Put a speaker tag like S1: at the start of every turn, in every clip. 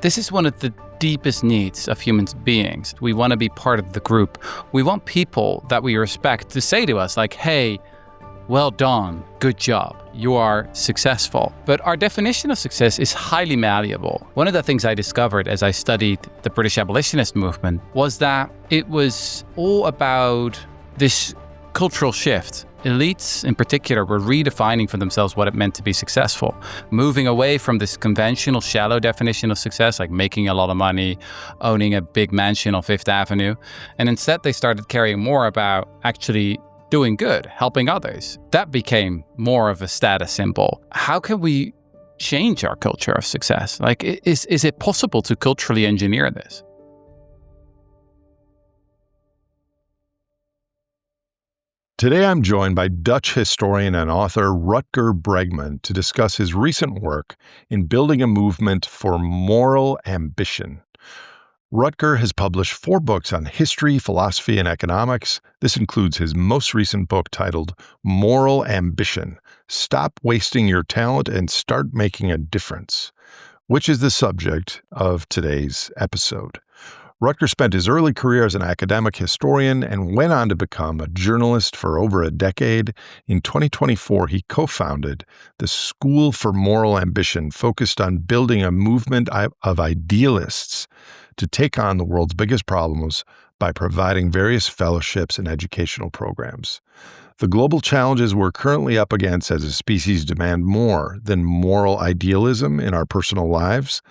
S1: This is one of the deepest needs of human beings. We want to be part of the group. We want people that we respect to say to us like, hey, well done, good job, you are successful. But our definition of success is highly malleable. One of the things I discovered as I studied the British abolitionist movement was that it was all about this cultural shift. Elites in particular were redefining for themselves what it meant to be successful, moving away from this conventional shallow definition of success, like making a lot of money, owning a big mansion on Fifth Avenue. And instead they started caring more about actually doing good, helping others. That became more of a status symbol. How can we change our culture of success? Like, is it possible to culturally engineer this?
S2: Today, I'm joined by Dutch historian and author Rutger Bregman to discuss his recent work in building a movement for moral ambition. Rutger has published 4 books on history, philosophy, and economics. This includes his most recent book titled Moral Ambition: Stop Wasting Your Talent and Start Making a Difference, which is the subject of today's episode. Rutger spent his early career as an academic historian and went on to become a journalist for over a decade. In 2024, he co-founded the School for Moral Ambition, focused on building a movement of idealists to take on the world's biggest problems by providing various fellowships and educational programs. The global challenges we're currently up against as a species demand more than moral idealism in our personal lives,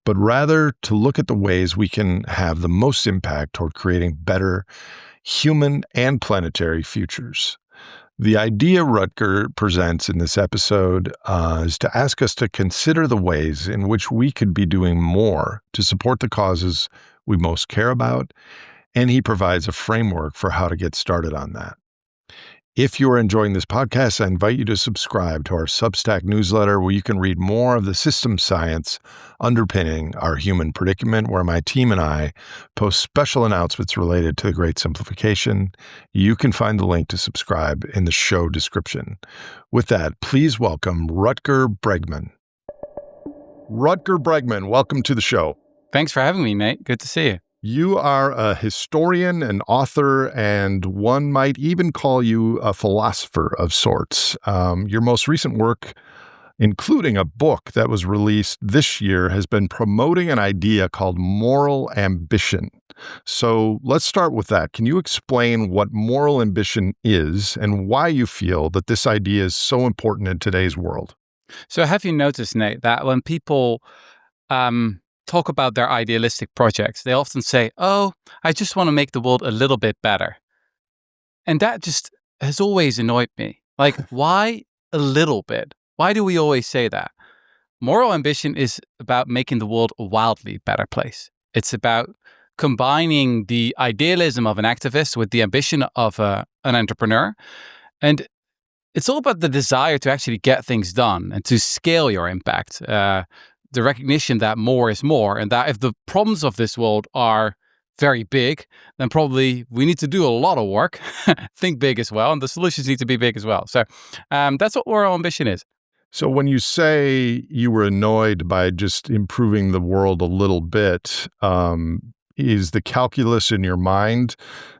S2: but rather to look at the ways we can have the most impact toward creating better human and planetary futures. The idea Rutger presents in this episode is to ask us to consider the ways in which we could be doing more to support the causes we most care about, and he provides a framework for how to get started on that. If you are enjoying this podcast, I invite you to subscribe to our Substack newsletter, where you can read more of the system science underpinning our human predicament, where my team and I post special announcements related to the Great Simplification. You can find the link to subscribe in the show description. With that, please welcome Rutger Bregman. Rutger Bregman, welcome to the show.
S1: Thanks for having me, Nate. Good to see you.
S2: You are a historian, an author, and one might even call you a philosopher of sorts. Your most recent work, including a book that was released this year, has been promoting an idea called moral ambition. So let's start with that. Can you explain what moral ambition is and why you feel that this idea is so important in today's world?
S1: So have you noticed, Nate, that when people talk about their idealistic projects, they often say, oh, I just want to make the world a little bit better. And that just has always annoyed me. Like, why a little bit? Why do we always say that? Moral ambition is about making the world a wildly better place. It's about combining the idealism of an activist with the ambition of an entrepreneur. And it's all about the desire to actually get things done and to scale your impact. The recognition that more is more, and that if the problems of this world are very big, then probably we need to do a lot of work, think big as well, and the solutions need to be big as well. So that's what moral ambition is.
S2: So when you say you were annoyed by just improving the world a little bit, is the calculus in your mind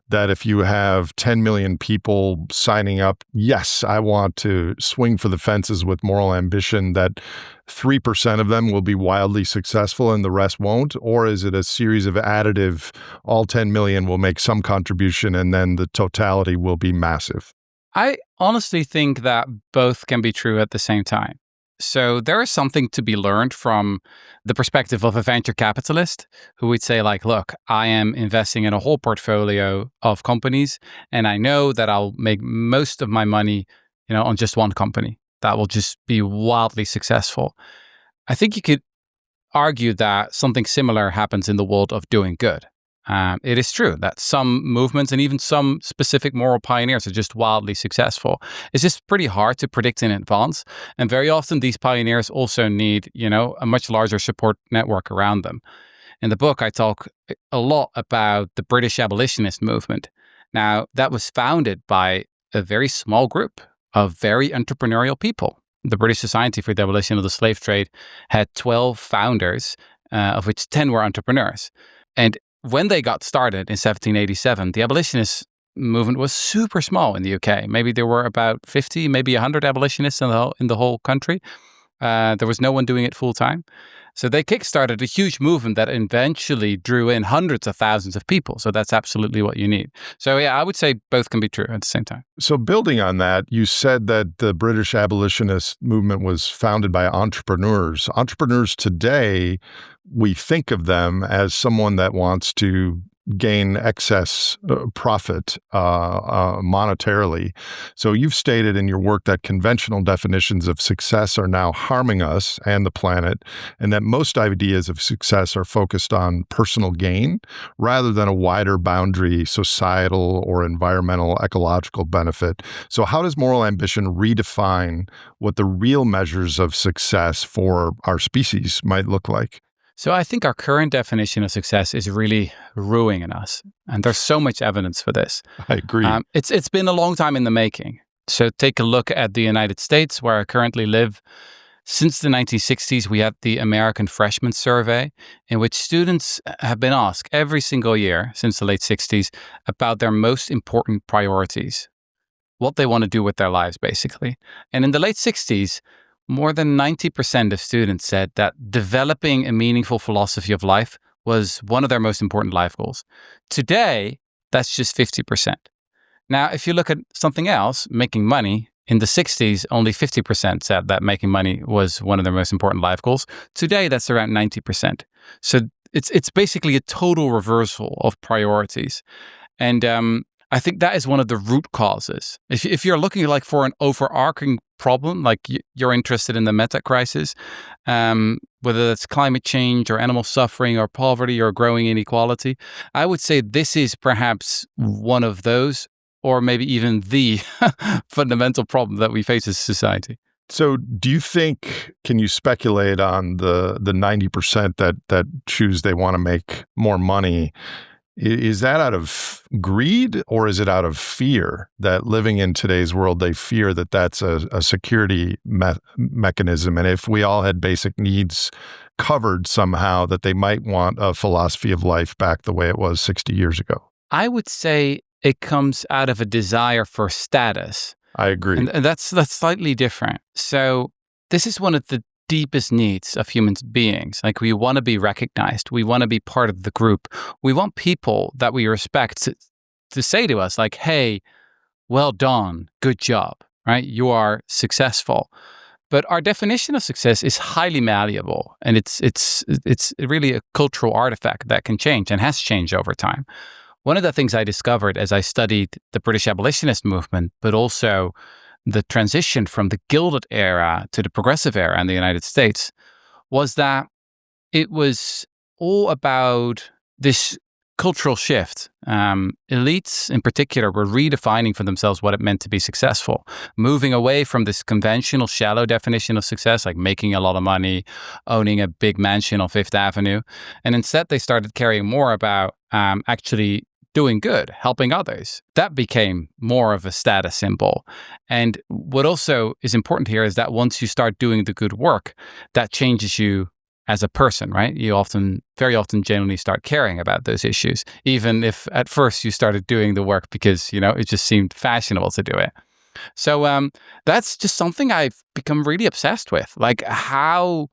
S2: that if you have 10 million people signing up, yes, I want to swing for the fences with moral ambition, that 3% of them will be wildly successful and the rest won't? Or is it a series of additive, all 10 million will make some contribution and then the totality will be massive?
S1: I honestly think that both can be true at the same time. So there is something to be learned from the perspective of a venture capitalist who would say like, look, I am investing in a whole portfolio of companies and I know that I'll make most of my money, on just one company that will just be wildly successful. I think you could argue that something similar happens in the world of doing good. It is true that some movements and even some specific moral pioneers are just wildly successful. It's just pretty hard to predict in advance. And very often these pioneers also need, a much larger support network around them. In the book, I talk a lot about the British abolitionist movement. Now, that was founded by a very small group of very entrepreneurial people. The British Society for the Abolition of the Slave Trade had 12 founders, of which 10 were entrepreneurs. And when they got started in 1787, the abolitionist movement was super small in the UK. Maybe there were about 50, maybe 100 abolitionists in the whole country. There was no one doing it full time. So they kickstarted a huge movement that eventually drew in hundreds of thousands of people. So that's absolutely what you need. So yeah, I would say both can be true at the same time.
S2: So building on that, you said that the British abolitionist movement was founded by entrepreneurs. Entrepreneurs today, we think of them as someone that wants to gain excess profit monetarily. So you've stated in your work that conventional definitions of success are now harming us and the planet, and that most ideas of success are focused on personal gain rather than a wider boundary, societal or environmental, ecological benefit. So how does moral ambition redefine what the real measures of success for our species might look like?
S1: So I think our current definition of success is really ruining us. And there's so much evidence for this.
S2: I agree.
S1: It's been a long time in the making. So take a look at the United States, where I currently live. Since the 1960s, we had the American Freshman Survey, in which students have been asked every single year since the late 60s about their most important priorities, what they want to do with their lives, basically. And in the late 60s, more than 90% of students said that developing a meaningful philosophy of life was one of their most important life goals. Today, that's just 50%. Now, if you look at something else, making money, in the 60s, only 50% said that making money was one of their most important life goals. Today, that's around 90%. So it's basically a total reversal of priorities. And I think that is one of the root causes. If you're looking like for an overarching problem, like you're interested in the meta crisis, whether that's climate change or animal suffering or poverty or growing inequality, I would say this is perhaps one of those, or maybe even the fundamental problem that we face as a society.
S2: So do you think, can you speculate on the 90% that choose they want to make more money? Is that out of greed, or is it out of fear that living in today's world, they fear that that's a security mechanism? And if we all had basic needs covered somehow, that they might want a philosophy of life back the way it was 60 years ago?
S1: I would say it comes out of a desire for status.
S2: I agree.
S1: And that's slightly different. So this is one of the deepest needs of human beings. Like, we want to be recognized. We want to be part of the group. We want people that we respect to say to us, like, hey, well done, good job, right? You are successful. But our definition of success is highly malleable, and it's really a cultural artifact that can change and has changed over time. One of the things I discovered as I studied the British abolitionist movement, but also the transition from the Gilded era to the Progressive era in the United States, was that it was all about this cultural shift. Elites in particular were redefining for themselves what it meant to be successful, moving away from this conventional shallow definition of success, like making a lot of money, owning a big mansion on Fifth Avenue. And instead, they started caring more about actually doing good, helping others. That became more of a status symbol. And what also is important here is that once you start doing the good work, that changes you as a person, right? You very often genuinely start caring about those issues, even if at first you started doing the work because, it just seemed fashionable to do it. So that's just something I've become really obsessed with. Like, how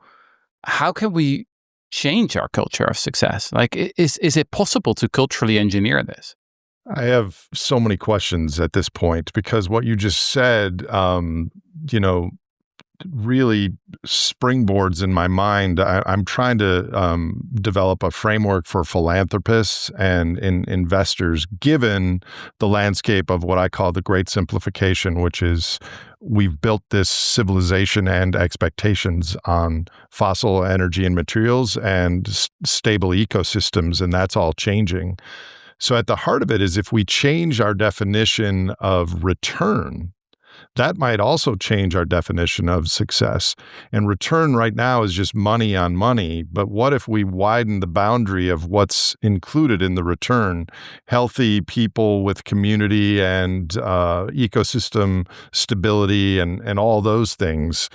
S1: can we change our culture of success? Like, is it possible to culturally engineer this?
S2: I have so many questions at this point, because what you just said, really springboards in my mind. I'm trying to develop a framework for philanthropists and investors, given the landscape of what I call the great simplification, which is we've built this civilization and expectations on fossil energy and materials and stable ecosystems, and that's all changing. So at the heart of it is, if we change our definition of return, that might also change our definition of success. And return right now is just money on money. But what if we widen the boundary of what's included in the return? Healthy people with community and ecosystem stability and all those things.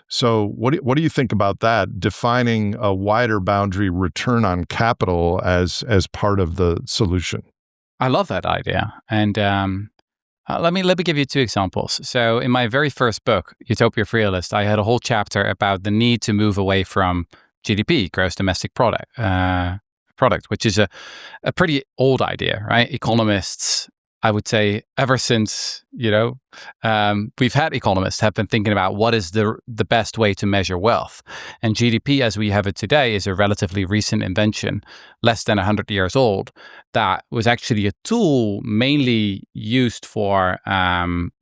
S2: So what do you think about that? Defining a wider boundary return on capital as part of the solution.
S1: I love that idea. And let me give you two examples. So in my very first book, Utopia for Realists, I had a whole chapter about the need to move away from GDP, gross domestic product, which is a pretty old idea, right? Economists, I would say, ever since we've had economists have been thinking about what is the best way to measure wealth, and GDP as we have it today is a relatively recent invention, less than 100 years old. That was actually a tool mainly used for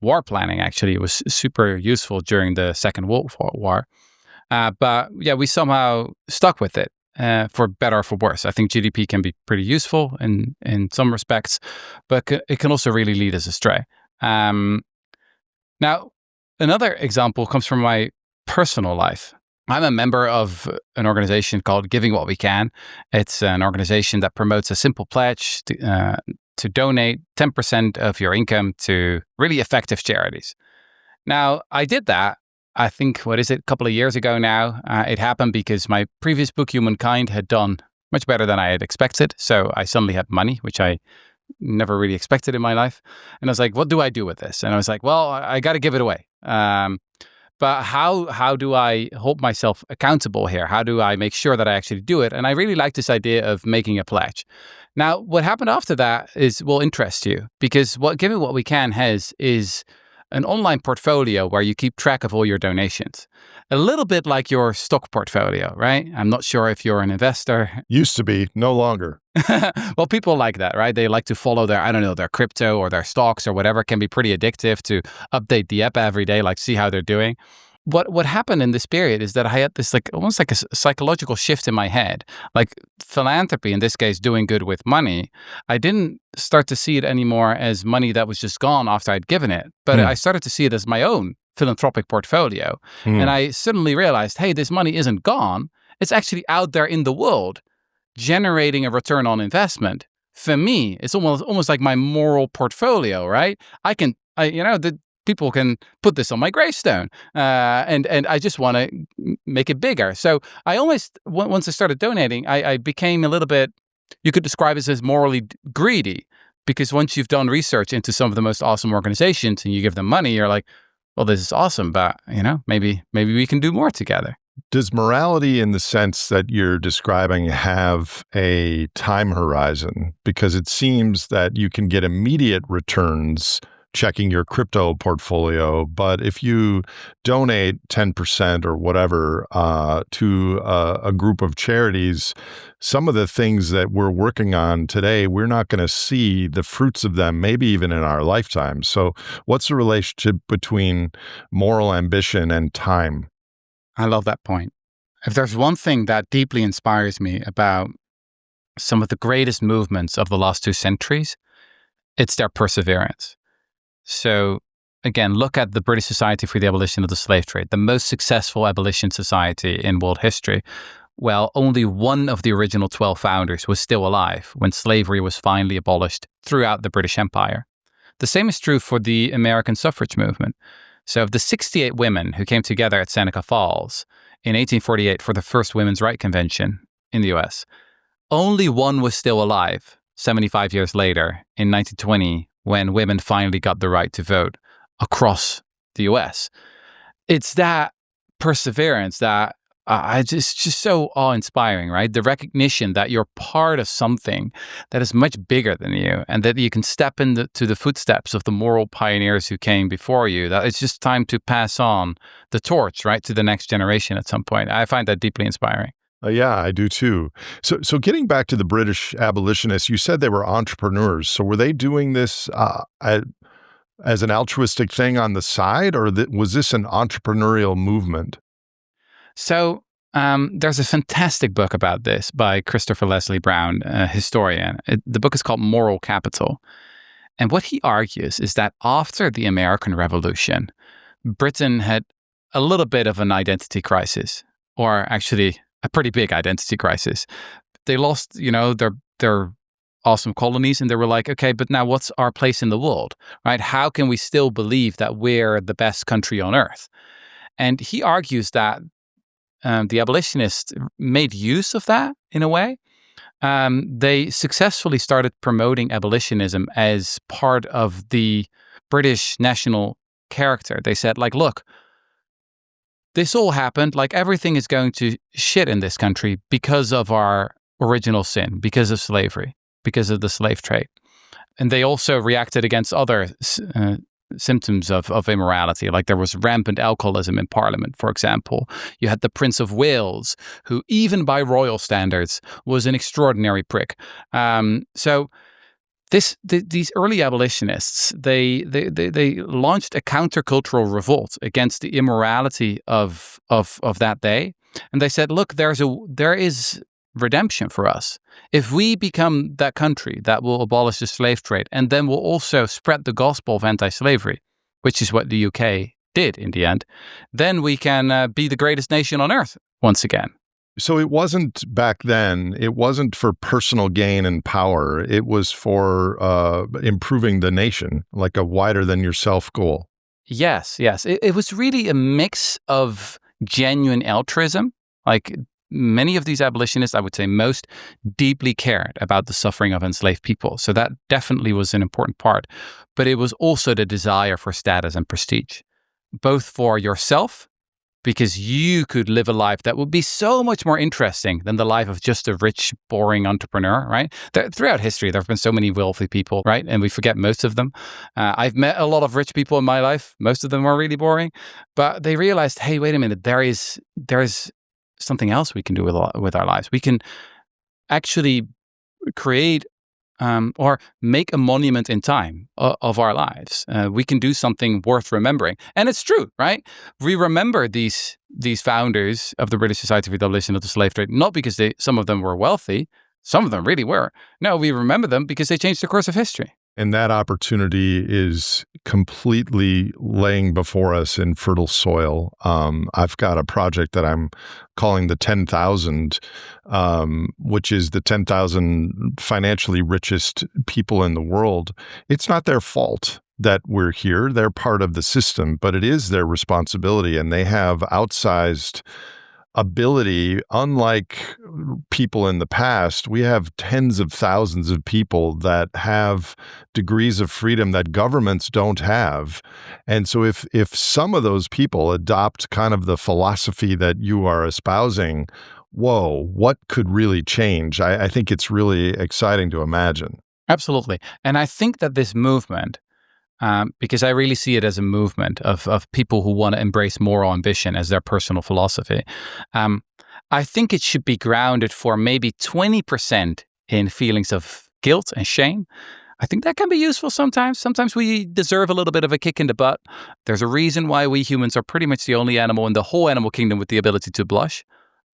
S1: war planning. Actually, it was super useful during the Second World War. But yeah, we somehow stuck with it. For better or for worse. I think GDP can be pretty useful in some respects, but it can also really lead us astray. Now, another example comes from my personal life. I'm a member of an organization called Giving What We Can. It's an organization that promotes a simple pledge to donate 10% of your income to really effective charities. Now, I did that. I think, a couple of years ago now. It happened because my previous book, Humankind, had done much better than I had expected. So I suddenly had money, which I never really expected in my life. And I was like, what do I do with this? And I was like, well, I got to give it away. But how do I hold myself accountable here? How do I make sure that I actually do it? And I really like this idea of making a pledge. Now, what happened after that will interest you, because what Giving What We Can has is an online portfolio where you keep track of all your donations. A little bit like your stock portfolio, right? I'm not sure if you're an investor.
S2: Used to be, no longer.
S1: Well, people like that, right? They like to follow their crypto or their stocks or whatever. It can be pretty addictive to update the app every day, like see how they're doing. What happened in this period is that I had this almost like a psychological shift in my head. Like philanthropy, in this case, doing good with money. I didn't start to see it anymore as money that was just gone after I'd given it, but I started to see it as my own philanthropic portfolio. And I suddenly realized, hey, this money isn't gone. It's actually out there in the world, generating a return on investment. For me, it's almost like my moral portfolio, right? The people can put this on my gravestone, and I just want to make it bigger. So I almost, once I started donating, I became a little bit, you could describe it as morally greedy, because once you've done research into some of the most awesome organizations and you give them money, you're like, well, this is awesome, but maybe we can do more together.
S2: Does morality, in the sense that you're describing, have a time horizon? Because it seems that you can get immediate returns checking your crypto portfolio, but if you donate 10% or whatever to a group of charities, some of the things that we're working on today, we're not going to see the fruits of them, maybe even in our lifetime. So what's the relationship between moral ambition and time?
S1: I love that point. If there's one thing that deeply inspires me about some of the greatest movements of the last 2 centuries, it's their perseverance. So again, look at the British Society for the Abolition of the Slave Trade, the most successful abolition society in world history. Well, only one of the original 12 founders was still alive when slavery was finally abolished throughout the British Empire. The same is true for the American suffrage movement. So of the 68 women who came together at Seneca Falls in 1848 for the first Women's Rights Convention in the US, only one was still alive 75 years later in 1920, when women finally got the right to vote across the US. It's that perseverance that it's just so awe-inspiring, right? The recognition that you're part of something that is much bigger than you, and that you can step into the footsteps of the moral pioneers who came before you, that it's just time to pass on the torch, right, to the next generation at some point. I find that deeply inspiring.
S2: Yeah, I do too. So getting back to the British abolitionists, you said they were entrepreneurs. So were they doing this as an altruistic thing on the side, or was this an entrepreneurial movement?
S1: So there's a fantastic book about this by Christopher Leslie Brown, a historian. The book is called Moral Capital. And what he argues is that after the American Revolution, Britain had a little bit of an identity crisis, or actually a pretty big identity crisis. They lost, their awesome colonies, and they were like, okay, but now what's our place in the world, right? How can we still believe that we're the best country on earth? And he argues that the abolitionists made use of that in a way. They successfully started promoting abolitionism as part of the British national character. They said, like, look, this all happened, like everything is going to shit in this country because of our original sin, because of slavery, because of the slave trade. And they also reacted against other symptoms of immorality. Like there was rampant alcoholism in Parliament, for example. You had the Prince of Wales, who even by royal standards was an extraordinary prick. So these early abolitionists, they launched a countercultural revolt against the immorality of that day. And they said, look, there is redemption for us. If we become that country that will abolish the slave trade and then will also spread the gospel of anti-slavery, which is what the UK did in the end, then we can be the greatest nation on earth once again.
S2: So it wasn't back then, it wasn't for personal gain and power. It was for improving the nation, like a wider than yourself goal.
S1: Yes. It was really a mix of genuine altruism. Like many of these abolitionists, I would say most, deeply cared about the suffering of enslaved people. So that definitely was an important part. But it was also the desire for status and prestige, both for yourself, because you could live a life that would be so much more interesting than the life of just a rich, boring entrepreneur, right? Throughout history, there have been so many wealthy people, right? And we forget most of them. I've met a lot of rich people in my life. Most of them are really boring. But they realized, hey, wait a minute, there is something else we can do with our lives. We can actually create or make a monument in time of our lives. We can do something worth remembering. And it's true, right? We remember these founders of the British Society for the Abolition of the Slave Trade, not because some of them were wealthy. Some of them really were. No, we remember them because they changed the course of history.
S2: And that opportunity is completely laying before us in fertile soil. I've got a project that I'm calling the 10,000, which is the 10,000 financially richest people in the world. It's not their fault that we're here. They're part of the system, but it is their responsibility, and they have outsized ability. Unlike people in the past, we have tens of thousands of people that have degrees of freedom that governments don't have. And so if some of those people adopt kind of the philosophy that you are espousing, whoa, what could really change? I think it's really exciting to imagine.
S1: Absolutely. And I think that this movement, because I really see it as a movement of people who want to embrace moral ambition as their personal philosophy. I think it should be grounded for maybe 20% in feelings of guilt and shame. I think that can be useful sometimes. Sometimes we deserve a little bit of a kick in the butt. There's a reason why we humans are pretty much the only animal in the whole animal kingdom with the ability to blush.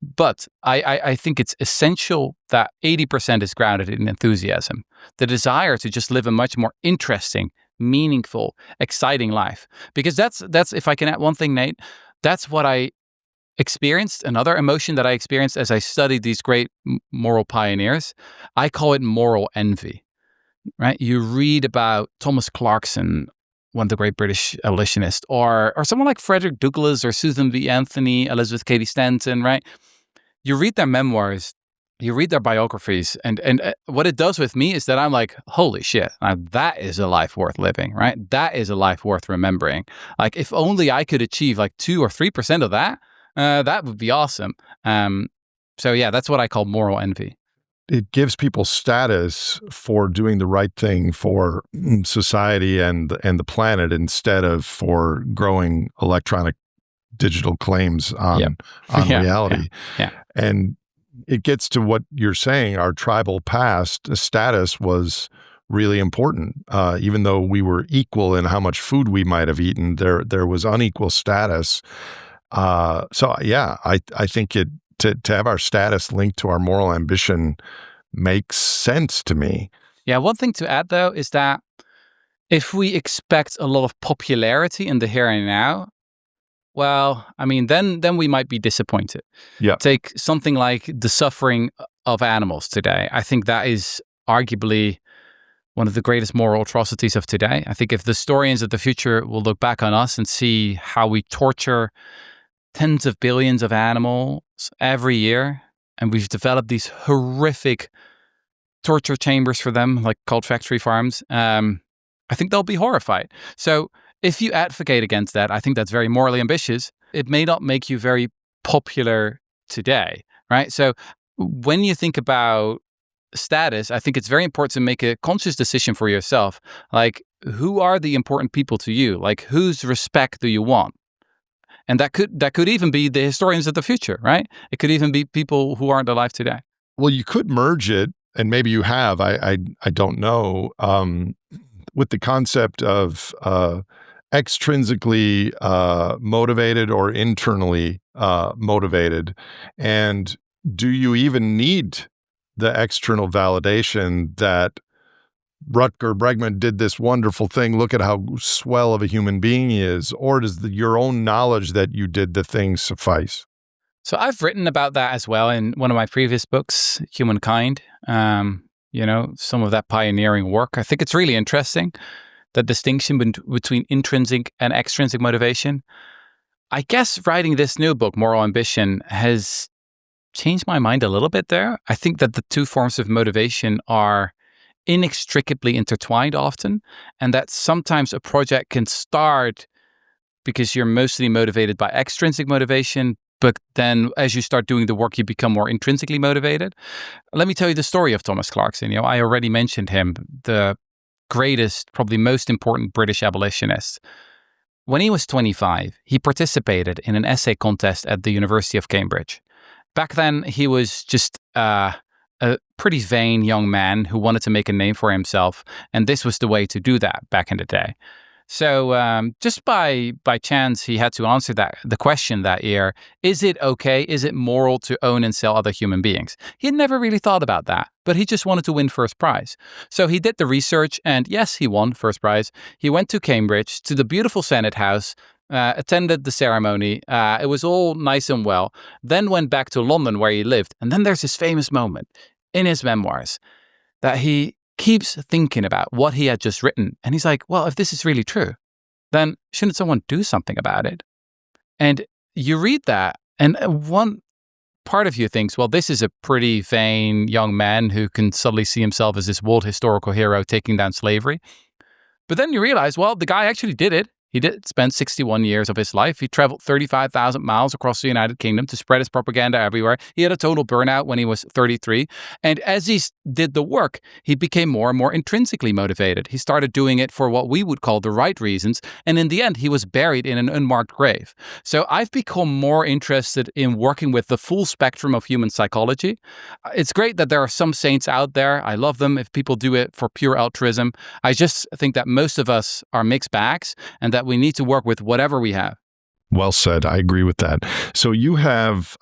S1: But I think it's essential that 80% is grounded in enthusiasm, the desire to just live a much more interesting, meaningful, exciting life. Because that's if I can add one thing, Nate, that's what I experienced. Another emotion that I experienced as I studied these great moral pioneers, I call it moral envy, right? You read about Thomas Clarkson, one of the great British abolitionists, or someone like Frederick Douglass or Susan B. Anthony, Elizabeth Cady Stanton, right? You read their memoirs, you read their biographies, and what it does with me is that I'm like, holy shit, that is a life worth living, right? That is a life worth remembering. Like, if only I could achieve like 2 or 3% of that, that would be awesome. So yeah, that's what I call moral envy.
S2: It gives people status for doing the right thing for society and the planet instead of for growing electronic digital claims on reality.
S1: Yeah.
S2: And it gets to what you're saying. Our tribal past status was really important. Even though we were equal in how much food we might have eaten, there was unequal status. So yeah, I think to have our status linked to our moral ambition makes sense to me.
S1: Yeah, one thing to add though is that if we expect a lot of popularity in the here and now, well, I mean, then we might be disappointed.
S2: Yeah.
S1: Take something like the suffering of animals today. I think that is arguably one of the greatest moral atrocities of today. I think if the historians of the future will look back on us and see how we torture tens of billions of animals every year, and we've developed these horrific torture chambers for them, like called factory farms, I think they'll be horrified. So if you advocate against that, I think that's very morally ambitious. It may not make you very popular today, right? So when you think about status, I think it's very important to make a conscious decision for yourself. Like, who are the important people to you? Like, whose respect do you want? And that could even be the historians of the future, right? It could even be people who aren't alive today.
S2: Well, you could merge it, and maybe you have, I don't know, with the concept of extrinsically motivated or internally motivated. And do you even need the external validation that Rutger Bregman did this wonderful thing? Look at how swell of a human being he is. Or does your own knowledge that you did the thing suffice?
S1: So I've written about that as well in one of my previous books, Humankind. Some of that pioneering work. I think it's really interesting, the distinction between intrinsic and extrinsic motivation. I guess writing this new book, Moral Ambition, has changed my mind a little bit there. I think that the two forms of motivation are inextricably intertwined often, and that sometimes a project can start because you're mostly motivated by extrinsic motivation, but then as you start doing the work, you become more intrinsically motivated. Let me tell you the story of Thomas Clarkson. I already mentioned him, the greatest, probably most important British abolitionist. When he was 25, he participated in an essay contest at the University of Cambridge. Back then, he was just a pretty vain young man who wanted to make a name for himself, and this was the way to do that back in the day. So just by chance, he had to answer the question that year: is it okay? Is it moral to own and sell other human beings? He had never really thought about that, but he just wanted to win first prize. So he did the research, and yes, he won first prize. He went to Cambridge, to the beautiful Senate House, attended the ceremony. It was all nice and well. Then went back to London where he lived. And then there's this famous moment in his memoirs that he keeps thinking about what he had just written. And he's like, well, if this is really true, then shouldn't someone do something about it? And you read that, and one part of you thinks, well, this is a pretty vain young man who can suddenly see himself as this world historical hero taking down slavery. But then you realize, well, the guy actually did it. He did spend 61 years of his life. He traveled 35,000 miles across the United Kingdom to spread his propaganda everywhere. He had a total burnout when he was 33. And as he did the work, he became more and more intrinsically motivated. He started doing it for what we would call the right reasons. And in the end, he was buried in an unmarked grave. So I've become more interested in working with the full spectrum of human psychology. It's great that there are some saints out there. I love them if people do it for pure altruism. I just think that most of us are mixed bags, and that we need to work with whatever we have.
S2: Well said. I agree with that. So you have,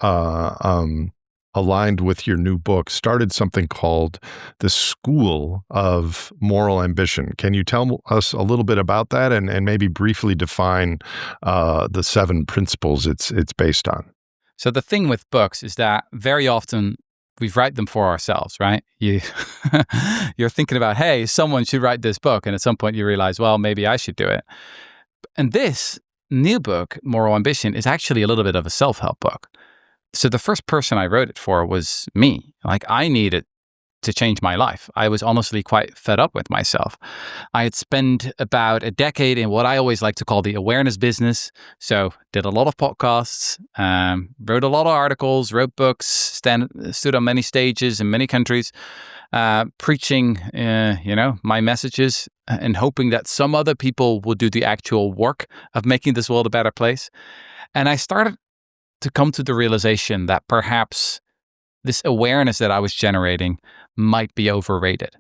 S2: aligned with your new book, started something called the School of Moral Ambition. Can you tell us a little bit about that and maybe briefly define the 7 principles it's based on?
S1: So the thing with books is that very often we write them for ourselves, right? You're thinking about, hey, someone should write this book. And at some point you realize, well, maybe I should do it. And this new book, Moral Ambition, is actually a little bit of a self-help book. So the first person I wrote it for was me. Like, I needed to change my life. I was honestly quite fed up with myself. I had spent about a decade in what I always like to call the awareness business. So did a lot of podcasts, wrote a lot of articles, wrote books, stood on many stages in many countries, preaching, my messages and hoping that some other people will do the actual work of making this world a better place. And I started to come to the realization that perhaps this awareness that I was generating might be overrated.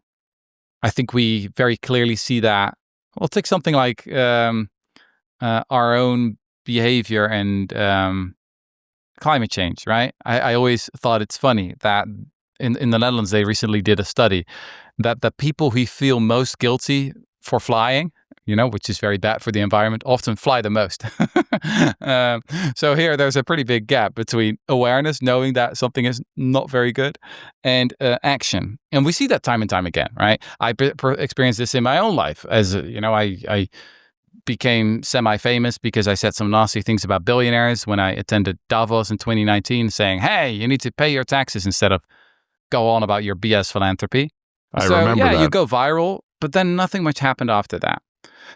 S1: I think we very clearly see that. Well, take something like our own behavior and climate change, right? I always thought it's funny that in the Netherlands, they recently did a study that the people who feel most guilty for flying, which is very bad for the environment, often fly the most. So here, there's a pretty big gap between awareness, knowing that something is not very good, and action. And we see that time and time again, right? I experienced this in my own life. As I became semi-famous because I said some nasty things about billionaires when I attended Davos in 2019, saying, hey, you need to pay your taxes instead of go on about your BS philanthropy.
S2: I remember that.
S1: You go viral, but then nothing much happened after that.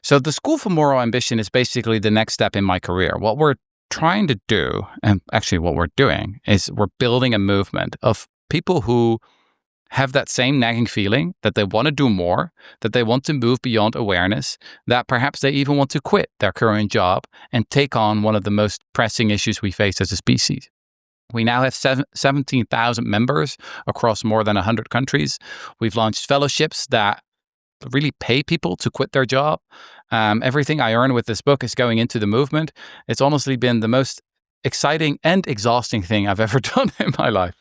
S1: So the School for Moral Ambition is basically the next step in my career. What we're trying to do, and actually what we're doing, is we're building a movement of people who have that same nagging feeling that they want to do more, that they want to move beyond awareness, that perhaps they even want to quit their current job and take on one of the most pressing issues we face as a species. We now have 17,000 members across more than 100 countries. We've launched fellowships that really pay people to quit their job. Everything I earn with this book is going into the movement. It's honestly been the most exciting and exhausting thing I've ever done in my life.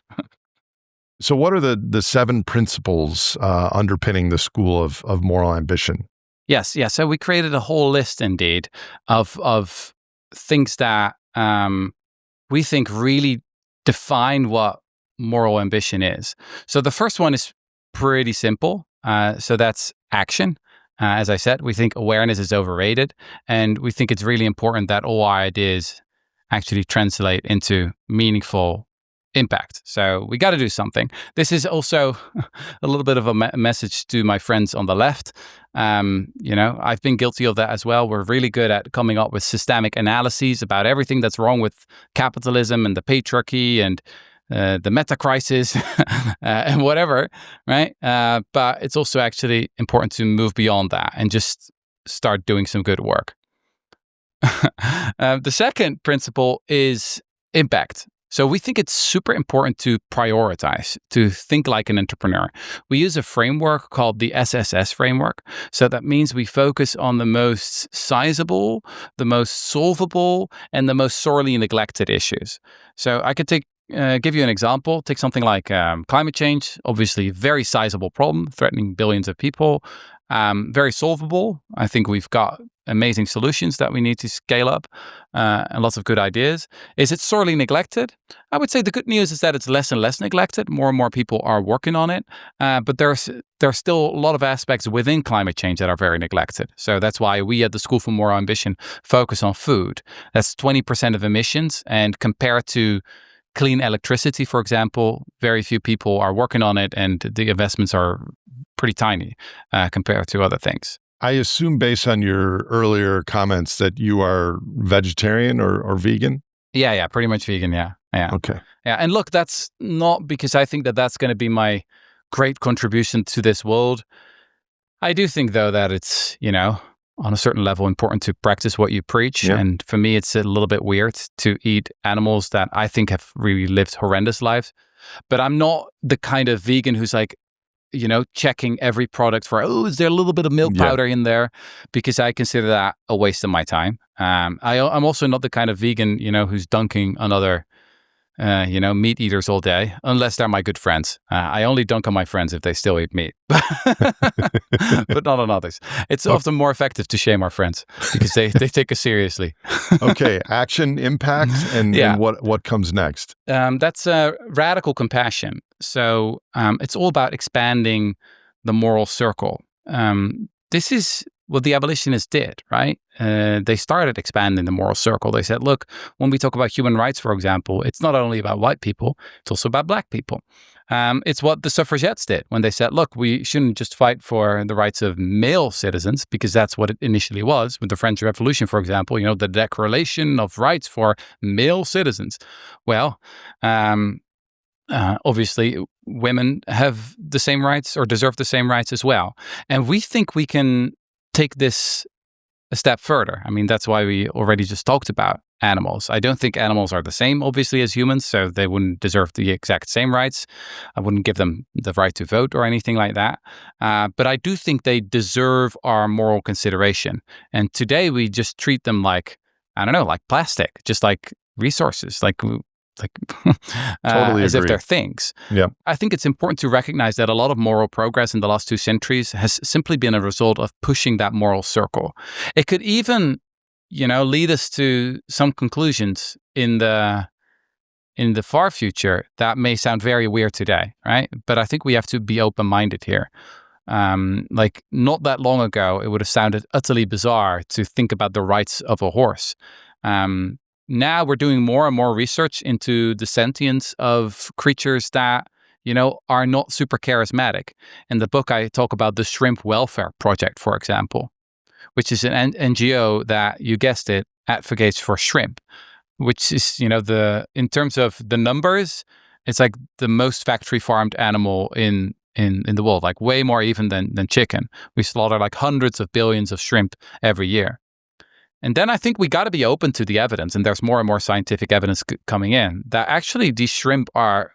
S2: So what are the 7 principles underpinning the School of Moral Ambition?
S1: Yes. So we created a whole list, indeed, of things that we think really define what moral ambition is. So the first one is pretty simple. So that's action. As I said, we think awareness is overrated, and we think it's really important that all our ideas actually translate into meaningful impact. So we got to do something. This is also a little bit of a message to my friends on the left. I've been guilty of that as well. We're really good at coming up with systemic analyses about everything that's wrong with capitalism and the patriarchy and the meta crisis and whatever, right? But it's also actually important to move beyond that and just start doing some good work. The second principle is impact. So we think it's super important to prioritize, to think like an entrepreneur. We use a framework called the SSS framework. So that means we focus on the most sizable, the most solvable, and the most sorely neglected issues. So I could give you an example. Take something like climate change, obviously very sizable problem, threatening billions of people. Very solvable. I think we've got amazing solutions that we need to scale up and lots of good ideas. Is it sorely neglected? I would say the good news is that it's less and less neglected. More and more people are working on it. But there are still a lot of aspects within climate change that are very neglected. So that's why we at the School for Moral Ambition focus on food. That's 20% of emissions. And compared to clean electricity, for example, very few people are working on it, and the investments are pretty tiny compared to other things.
S2: I assume, based on your earlier comments, that you are vegetarian or vegan?
S1: Yeah, pretty much vegan, yeah.
S2: Okay.
S1: Yeah, and look, that's not because I think that that's going to be my great contribution to this world. I do think, though, that it's, on a certain level, important to practice what you preach. Yeah. And for me, it's a little bit weird to eat animals that I think have really lived horrendous lives. But I'm not the kind of vegan who's like, checking every product for, is there a little bit of milk powder in there? Because I consider that a waste of my time. I'm also not the kind of vegan, who's dunking on other, meat eaters all day, unless they're my good friends. I only dunk on my friends if they still eat meat, but not on others. It's often more effective to shame our friends because they take us seriously.
S2: Okay, action, impact, and what comes next?
S1: That's radical compassion. So it's all about expanding the moral circle. This is what the abolitionists did, right? They started expanding the moral circle. They said, look, when we talk about human rights, for example, it's not only about white people, it's also about black people. It's what the suffragettes did when they said, look, we shouldn't just fight for the rights of male citizens, because that's what it initially was with the French Revolution, for example, the Declaration of Rights for Male Citizens. Well, obviously, women have the same rights or deserve the same rights as well. And we think we can take this a step further. I mean, that's why we already just talked about animals. I don't think animals are the same, obviously, as humans, so they wouldn't deserve the exact same rights. I wouldn't give them the right to vote or anything like that. But I do think they deserve our moral consideration. And today we just treat them like plastic, just like resources,
S2: totally
S1: as
S2: agree.
S1: if they're things.
S2: Yeah.
S1: I think it's important to recognize that a lot of moral progress in the last 2 centuries has simply been a result of pushing that moral circle. It could even, lead us to some conclusions in the far future that may sound very weird today, right? But I think we have to be open-minded here. Like not that long ago, it would have sounded utterly bizarre to think about the rights of a horse. Now we're doing more and more research into the sentience of creatures that, are not super charismatic. In the book, I talk about the Shrimp Welfare Project, for example, which is an NGO that, you guessed it, advocates for shrimp, which is, in terms of the numbers, it's like the most factory farmed animal in the world, like way more even than chicken. We slaughter like hundreds of billions of shrimp every year. And then I think we got to be open to the evidence, and there's more and more scientific evidence coming in that actually these shrimp are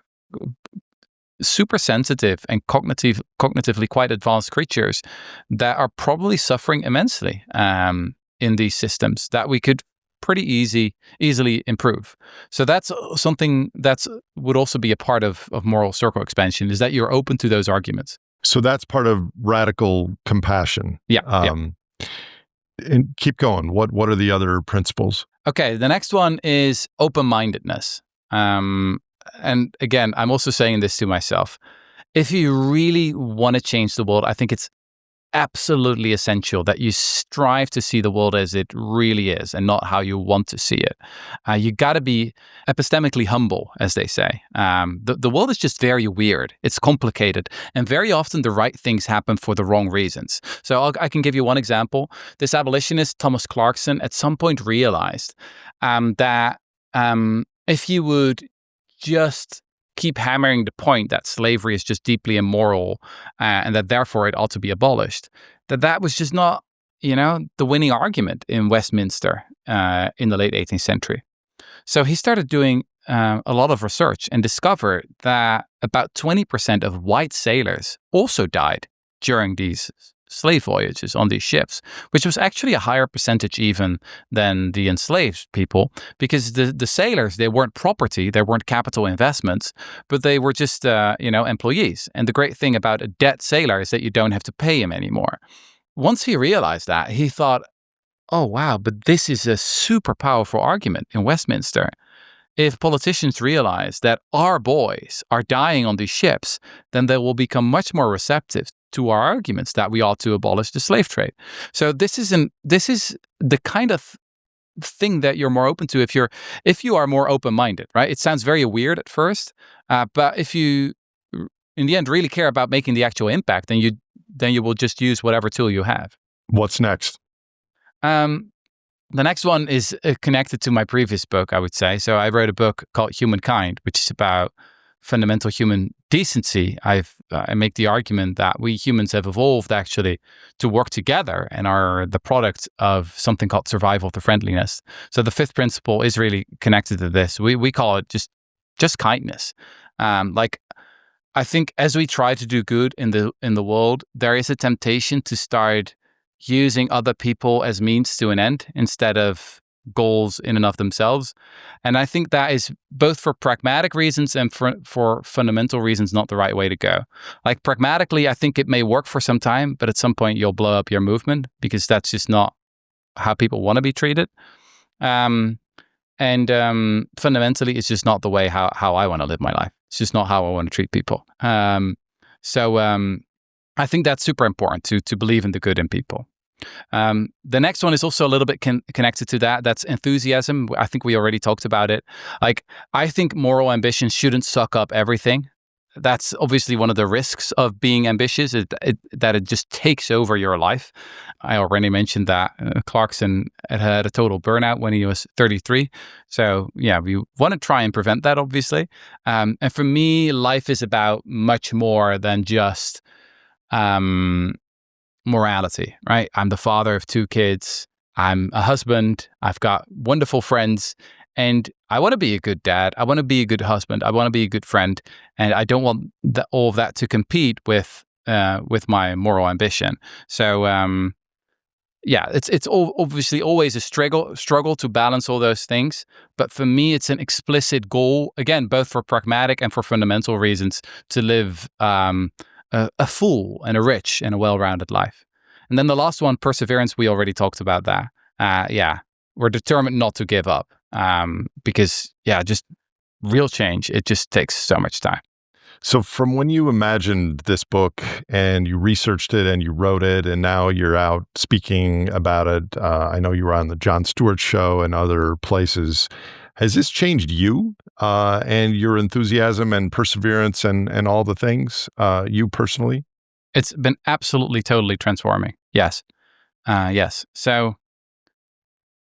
S1: super sensitive and cognitively quite advanced creatures that are probably suffering immensely in these systems that we could pretty easily improve. So that's something that would also be a part of moral circle expansion, is that you're open to those arguments.
S2: So that's part of radical compassion.
S1: Yeah.
S2: And keep going. What are the other principles?
S1: Okay, the next one is open-mindedness. And again, I'm also saying this to myself. If you really want to change the world, I think it's absolutely essential that you strive to see the world as it really is and not how you want to see it. You got to be epistemically humble, as they say. The world is just very weird. It's complicated. And very often the right things happen for the wrong reasons. So I can give you one example. This abolitionist, Thomas Clarkson, at some point realized that if you would just keep hammering the point that slavery is just deeply immoral and that therefore it ought to be abolished, that was just not, the winning argument in Westminster in the late 18th century. So he started doing a lot of research and discovered that about 20% of white sailors also died during these slave voyages on these ships, which was actually a higher percentage even than the enslaved people, because the sailors, they weren't property, they weren't capital investments, but they were just employees. And the great thing about a dead sailor is that you don't have to pay him anymore. Once he realized that, he thought, oh wow, but this is a super powerful argument in Westminster. If politicians realize that our boys are dying on these ships, then they will become much more receptive to our arguments that we ought to abolish the slave trade. So this is the kind of thing that you're more open to if you are more open-minded, right? It sounds very weird at first, but if you, in the end, really care about making the actual impact, then you will just use whatever tool you have.
S2: What's next?
S1: The next one is connected to my previous book, I would say. So I wrote a book called Humankind, which is about fundamental human decency. I make the argument that we humans have evolved actually to work together and are the product of something called survival to friendliness. So the fifth principle is really connected to this. We call it just kindness. I think as we try to do good in the world, there is a temptation to start using other people as means to an end instead of goals in and of themselves. And I think that is both for pragmatic reasons and for fundamental reasons not the right way to go. Like pragmatically, I think it may work for some time, but at some point you'll blow up your movement because that's just not how people want to be treated. And fundamentally, it's just not the way how I want to live my life. It's just not how I want to treat people. So I think that's super important to believe in the good in people. The next one is also a little bit connected to that. That's enthusiasm. I think we already talked about it. Like, I think moral ambition shouldn't suck up everything. That's obviously one of the risks of being ambitious, that it just takes over your life. I already mentioned that Clarkson had a total burnout when he was 33. So yeah, we want to try and prevent that, obviously. And for me, life is about much more than just morality, right? I'm the father of 2 kids. I'm a husband. I've got wonderful friends. And I want to be a good dad. I want to be a good husband. I want to be a good friend. And I don't want all of that to compete with my moral ambition. So yeah, it's obviously always a struggle to balance all those things. But for me, it's an explicit goal, again, both for pragmatic and for fundamental reasons, to live a full and a rich and a well-rounded life. And then the last one, perseverance, we already talked about that. Yeah, we're determined not to give up because, yeah, just real change, it just takes so much time.
S2: So from when you imagined this book and you researched it and you wrote it, and now you're out speaking about it, I know you were on the Jon Stewart show and other places. Has this changed you and your enthusiasm and perseverance and all the things, you personally?
S1: It's been absolutely, totally transforming. Yes. Yes. So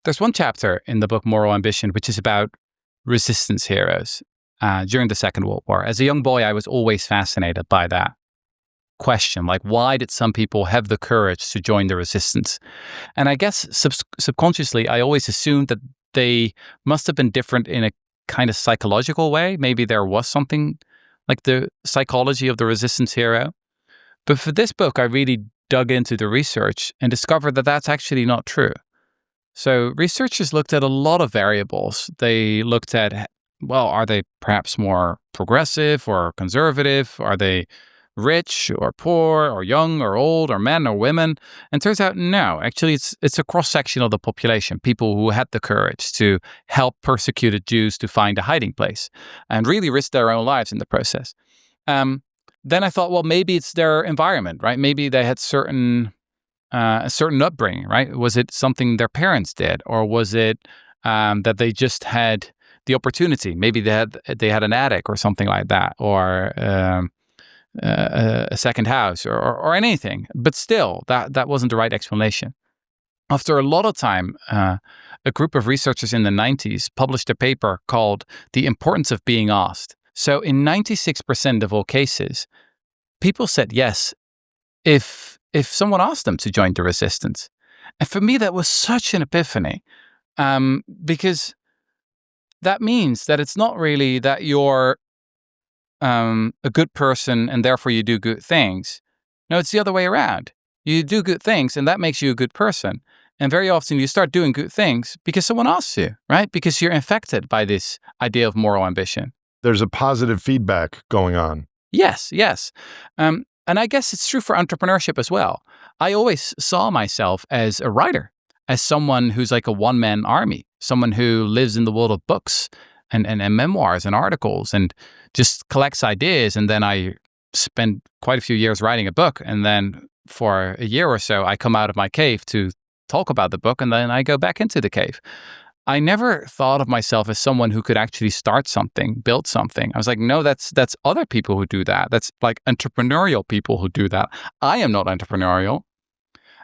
S1: there's one chapter in the book Moral Ambition, which is about resistance heroes during the Second World War. As a young boy, I was always fascinated by that question. Like, why did some people have the courage to join the resistance? And I guess subconsciously, I always assumed that they must have been different in a kind of psychological way. Maybe there was something like the psychology of the resistance hero. But for this book, I really dug into the research and discovered that that's actually not true. So researchers looked at a lot of variables. They looked at, well, are they perhaps more progressive or conservative? Are they rich or poor or young or old or men or women? And turns out, no, actually it's a cross-section of the population, people who had the courage to help persecuted Jews to find a hiding place and really risk their own lives in the process. Then I thought, well, maybe it's their environment, right? Maybe they had a certain upbringing, right? Was it something their parents did, or was it that they just had the opportunity? Maybe they had an attic or something like that, or a second house, or anything. But still, that wasn't the right explanation. After a lot of time, a group of researchers in the 90s published a paper called "The Importance of Being Asked." So, in 96% of all cases, people said yes if someone asked them to join the resistance. And for me, that was such an epiphany, because that means that it's not really that you're a good person and therefore you do good things. No, it's the other way around. You do good things and that makes you a good person. And very often you start doing good things because someone asks you, right? Because you're infected by this idea of moral ambition.
S2: There's a positive feedback going on.
S1: Yes, yes. And I guess it's true for entrepreneurship as well. I always saw myself as a writer, as someone who's like a one-man army, someone who lives in the world of books and memoirs and articles and just collects ideas. And then I spend quite a few years writing a book. And then for a year or so, I come out of my cave to talk about the book, and then I go back into the cave. I never thought of myself as someone who could actually start something, build something. I was like, no, that's other people who do that. That's like entrepreneurial people who do that. I am not entrepreneurial.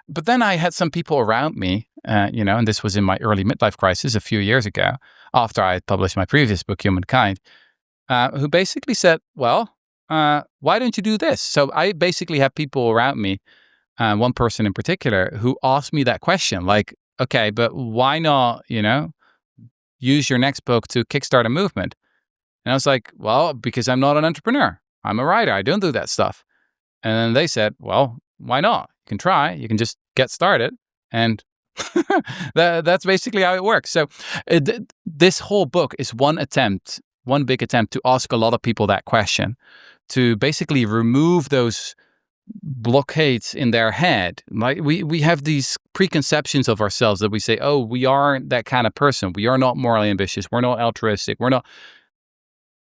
S1: But then I had some people around me, and this was in my early midlife crisis a few years ago, after I had published my previous book, Humankind, who basically said, well, why don't you do this? So I basically have people around me, one person in particular, who asked me that question, like, okay, but why not, use your next book to kickstart a movement? And I was like, well, because I'm not an entrepreneur. I'm a writer. I don't do that stuff. And then they said, well, why not? You can try. You can just get started. And that's basically how it works. So this whole book is one big attempt to ask a lot of people that question, to basically remove those blockades in their head. Like we have these preconceptions of ourselves that we say, oh, we aren't that kind of person. We are not morally ambitious. We're not altruistic. We're not.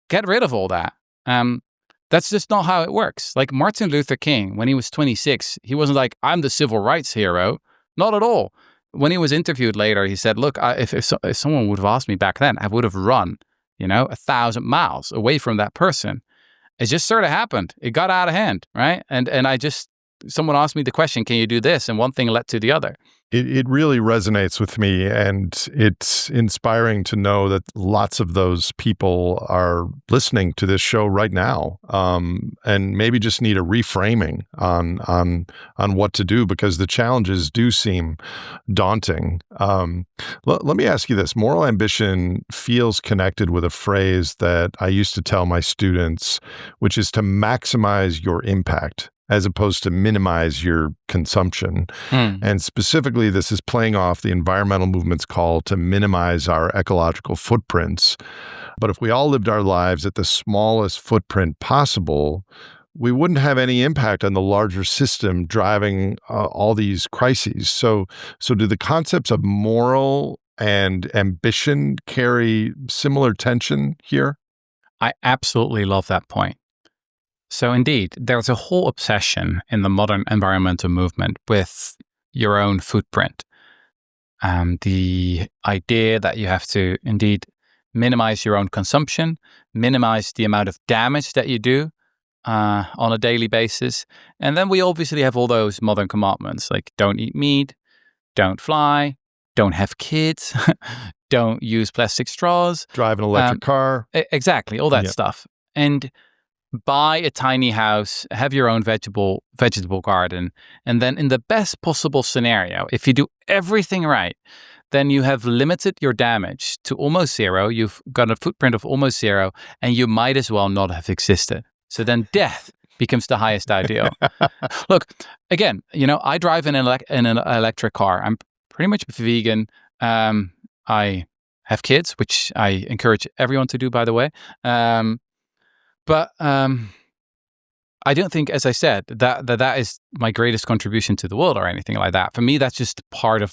S1: Get rid of all that. That's just not how it works. Like Martin Luther King, when he was 26, he wasn't like, I'm the civil rights hero. Not at all. When he was interviewed later, he said, look, if someone would have asked me back then, I would have run, 1,000 miles away from that person. It just sort of happened. It got out of hand, right? And someone asked me the question, can you do this? And one thing led to the other.
S2: It really resonates with me, and it's inspiring to know that lots of those people are listening to this show right now, and maybe just need a reframing on what to do, because the challenges do seem daunting. Let me ask you this. Moral ambition feels connected with a phrase that I used to tell my students, which is to maximize your impact as opposed to minimize your consumption. And specifically, this is playing off the environmental movement's call to minimize our ecological footprints. But if we all lived our lives at the smallest footprint possible, we wouldn't have any impact on the larger system driving all these crises. So do the concepts of moral and ambition carry similar tension here?
S1: I absolutely love that point. So indeed, there's a whole obsession in the modern environmental movement with your own footprint. The idea that you have to indeed minimize your own consumption, minimize the amount of damage that you do on a daily basis. And then we obviously have all those modern commandments like don't eat meat, don't fly, don't have kids, don't use plastic straws.
S2: Drive an electric car.
S1: Exactly, all that stuff. And buy a tiny house, have your own vegetable garden, and then in the best possible scenario, if you do everything right, then you have limited your damage to almost zero. You've got a footprint of almost zero, and you might as well not have existed. So then death becomes the highest ideal. Look, again, I drive an electric car. I'm pretty much vegan. I have kids, which I encourage everyone to do, by the way. But I don't think, as I said, that is my greatest contribution to the world or anything like that. For me, that's just part of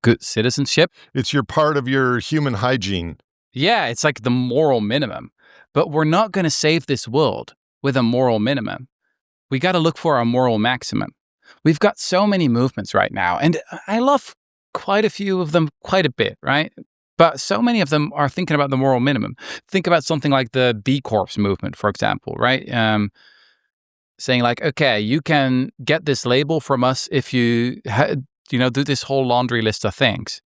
S1: good citizenship.
S2: It's your part of your human hygiene.
S1: Yeah, it's like the moral minimum. But we're not going to save this world with a moral minimum. We got to look for our moral maximum. We've got so many movements right now, and I love quite a few of them quite a bit, right? But so many of them are thinking about the moral minimum. Think about something like the B Corps movement, for example, right? Saying like, okay, you can get this label from us if you, do this whole laundry list of things.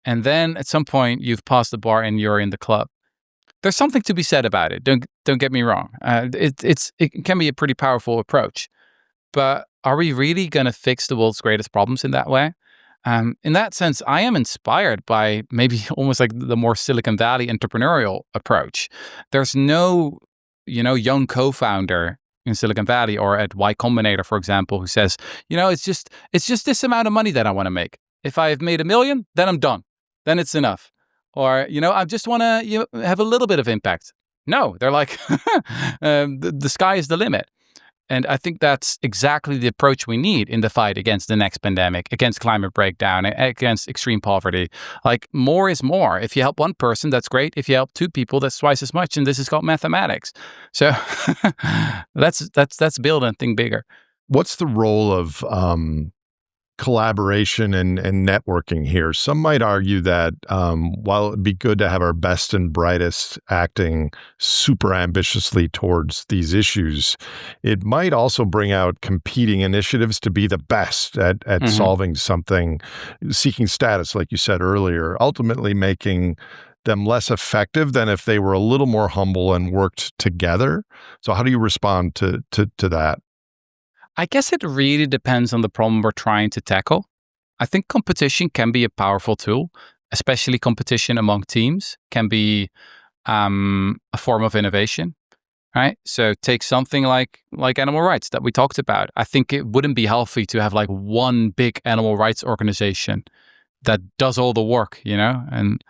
S1: And then at some point you've passed the bar and you're in the club. There's something to be said about it. Don't get me wrong. It can be a pretty powerful approach. But are we really going to fix the world's greatest problems in that way? In that sense, I am inspired by maybe almost like the more Silicon Valley entrepreneurial approach. There's no, young co-founder in Silicon Vally or at Y Combinator, for example, who says, it's just this amount of money that I want to make. If I've made $1 million, then I'm done. Then it's enough. Or, I just want to have a little bit of impact. No, they're like, the sky is the limit. And I think that's exactly the approach we need in the fight against the next pandemic, against climate breakdown, against extreme poverty. Like more is more. If you help one person, that's great. If you help two people, that's twice as much. And this is called mathematics. So let's build and think bigger.
S2: What's the role of collaboration and networking here? Some might argue that while it'd be good to have our best and brightest acting super ambitiously towards these issues, it might also bring out competing initiatives to be the best at solving something, seeking status, like you said earlier, ultimately making them less effective than if they were a little more humble and worked together. So how do you respond to that?
S1: I guess it really depends on the problem we're trying to tackle. I think competition can be a powerful tool, especially competition among teams can be a form of innovation, right? So take something like animal rights that we talked about. I think it wouldn't be healthy to have like one big animal rights organization that does all the work, and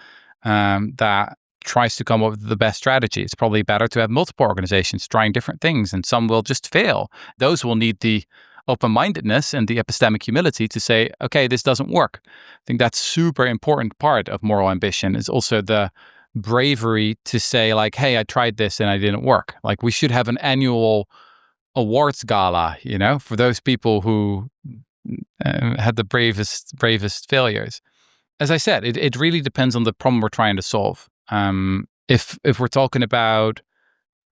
S1: that tries to come up with the best strategy. It's probably better to have multiple organizations trying different things, and some will just fail. Those will need the open-mindedness and the epistemic humility to say, okay, this doesn't work. I think that's super important part of moral ambition is also the bravery to say like, hey, I tried this and I didn't work. Like we should have an annual awards gala, for those people who had the bravest failures. As I said, it really depends on the problem we're trying to solve. If we're talking about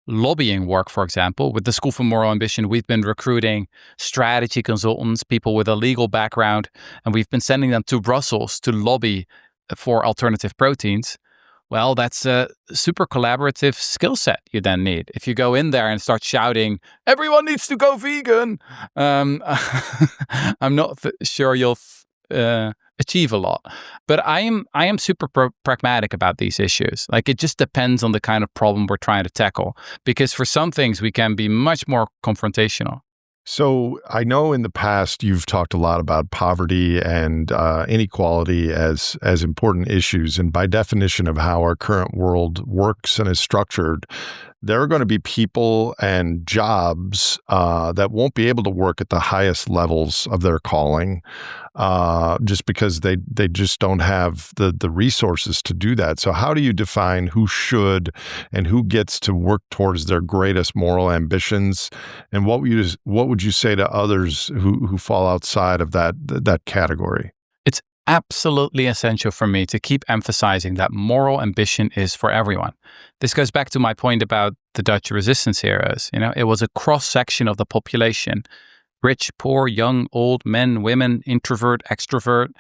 S1: lobbying work, for example, with the School for Moral Ambition, we've been recruiting strategy consultants, people with a legal background, and we've been sending them to Brussels to lobby for alternative proteins. Well, that's a super collaborative skill set you then need. If you go in there and start shouting, everyone needs to go vegan, I'm not sure you'll achieve a lot. But I am super pragmatic about these issues. Like it just depends on the kind of problem we're trying to tackle. Because for some things, we can be much more confrontational.
S2: So I know in the past you've talked a lot about poverty and inequality as important issues. And by definition of how our current world works and is structured, there are going to be people and jobs that won't be able to work at the highest levels of their calling just because they just don't have the resources to do that. So how do you define who should and who gets to work towards their greatest moral ambitions? And what would you say to others who fall outside of that category?
S1: It's absolutely essential for me to keep emphasizing that moral ambition is for everyone. This goes back to my point about the Dutch resistance heroes. It was a cross-section of the population: rich, poor, young, old, men, women, introvert, extrovert.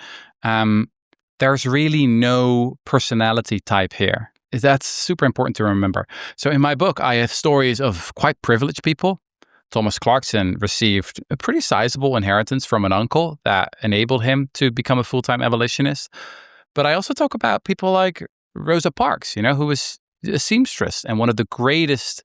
S1: There's really no personality type here. That's super important to remember. So in my book, I have stories of quite privileged people. Thomas Clarkson received a pretty sizable inheritance from an uncle that enabled him to become a full-time evolutionist. But I also talk about people like Rosa Parks, who was a seamstress and one of the greatest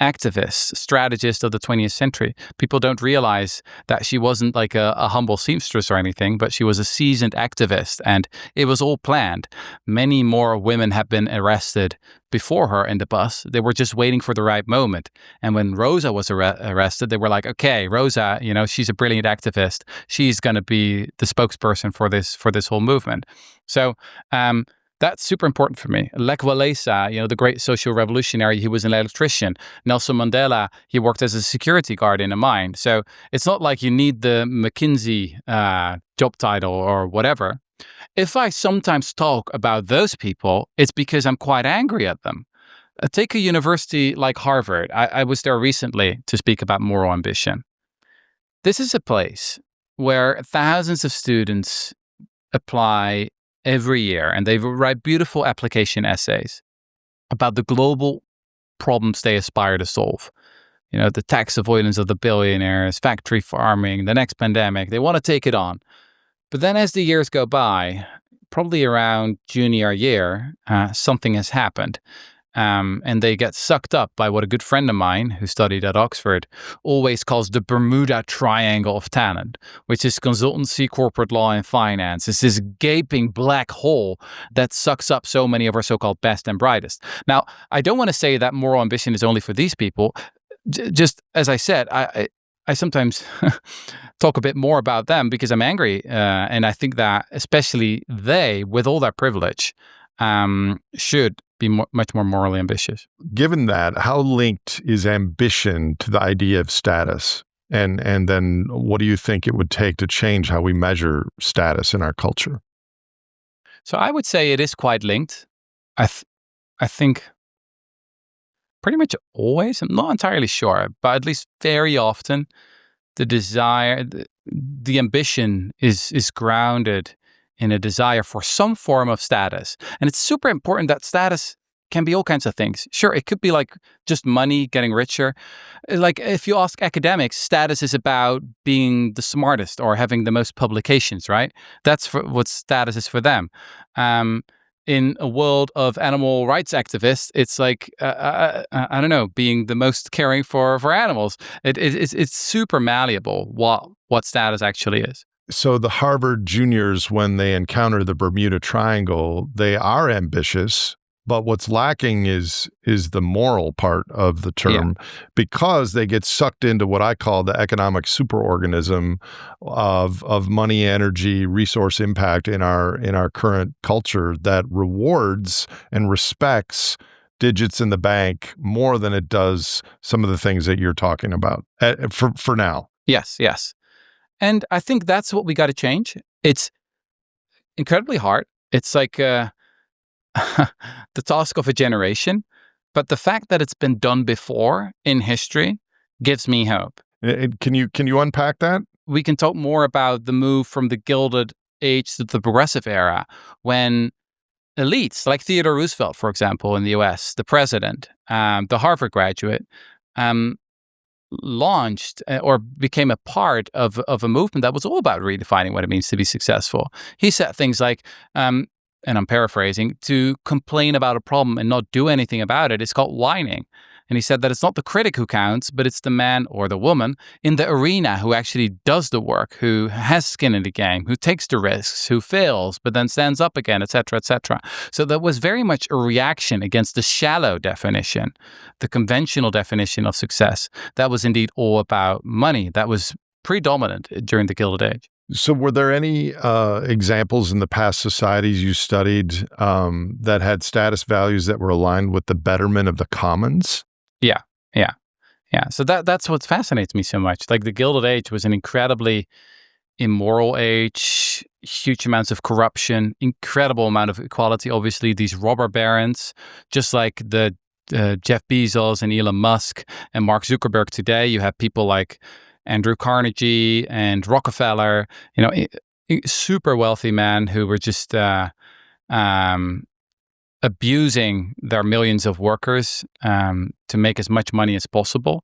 S1: activists, strategists of the 20th century. People don't realize that she wasn't like a humble seamstress or anything, but she was a seasoned activist, and it was all planned. Many more women have been arrested before her in the bus. They were just waiting for the right moment. And when Rosa was arrested, they were like, okay, Rosa, she's a brilliant activist. She's going to be the spokesperson for this whole movement. So, that's super important for me. Lech Walesa, the great social revolutionary, he was an electrician. Nelson Mandela, he worked as a security guard in a mine. So it's not like you need the McKinsey job title or whatever. If I sometimes talk about those people, it's because I'm quite angry at them. Take a university like Harvard. I was there recently to speak about moral ambition. This is a place where thousands of students apply every year, and they write beautiful application essays about the global problems they aspire to solve. The tax avoidance of the billionaires, factory farming, the next pandemic. They want to take it on. But then as the years go by, probably around junior year, something has happened. And they get sucked up by what a good friend of mine who studied at Oxford always calls the Bermuda Triangle of talent, which is consultancy, corporate law, and finance. It's this gaping black hole that sucks up so many of our so-called best and brightest. Now, I don't want to say that moral ambition is only for these people. Just as I said, I sometimes talk a bit more about them because I'm angry. And I think that especially they, with all that privilege, should be much more morally ambitious.
S2: Given that, how linked is ambition to the idea of status? And then what do you think it would take to change how we measure status in our culture?
S1: So I would say it is quite linked. I think pretty much always, I'm not entirely sure, but at least very often, the desire, the ambition is grounded in a desire for some form of status. And it's super important that status can be all kinds of things. Sure, it could be like just money, getting richer. Like if you ask academics, status is about being the smartest or having the most publications, right? That's what status is for them. In a world of animal rights activists, it's like, I don't know, being the most caring for animals. It's super malleable what status actually is.
S2: So the Harvard juniors, when they encounter the Bermuda Triangle, they are ambitious, but what's lacking is the moral part of the term, because they get sucked into what I call the economic superorganism of money, energy, resource impact in our current culture that rewards and respects digits in the bank more than it does some of the things that you're talking about for now.
S1: Yes. And I think that's what we got to change. It's incredibly hard. It's like the task of a generation. But the fact that it's been done before in history gives me hope.
S2: Can you unpack that?
S1: We can talk more about the move from the Gilded Age to the Progressive Era, when elites like Theodore Roosevelt, for example, in the US, the president, the Harvard graduate, launched or became a part of a movement that was all about redefining what it means to be successful. He said things like, and I'm paraphrasing, to complain about a problem and not do anything about it is called whining. And he said that it's not the critic who counts, but it's the man or the woman in the arena who actually does the work, who has skin in the game, who takes the risks, who fails, but then stands up again, etc., etc. So that was very much a reaction against the shallow definition, the conventional definition of success. That was indeed all about money. That was predominant during the Gilded Age.
S2: So were there any examples in the past societies you studied that had status values that were aligned with the betterment of the commons?
S1: Yeah. So that's what fascinates me so much. Like the Gilded Age was an incredibly immoral age, huge amounts of corruption, incredible amount of equality. Obviously, these robber barons, just like the Jeff Bezos and Elon Musk and Mark Zuckerberg today, you have people like Andrew Carnegie and Rockefeller, super wealthy men who were just abusing their millions of workers to make as much money as possible.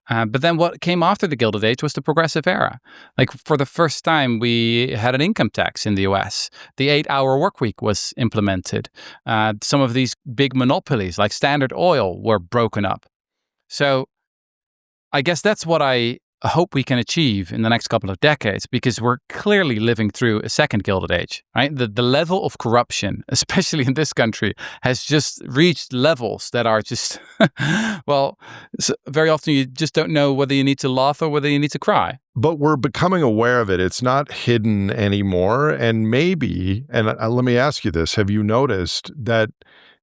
S1: But then what came after the Gilded Age was the Progressive Era. Like for the first time, we had an income tax in the US. The 8-hour work week was implemented. Some of these big monopolies like Standard Oil were broken up. So I guess that's what I hope we can achieve in the next couple of decades, because we're clearly living through a second Gilded Age, right? The level of corruption, especially in this country, has just reached levels that are just, well, very often you just don't know whether you need to laugh or whether you need to cry.
S2: But we're becoming aware of it. It's not hidden anymore. And maybe, and let me ask you this, have you noticed that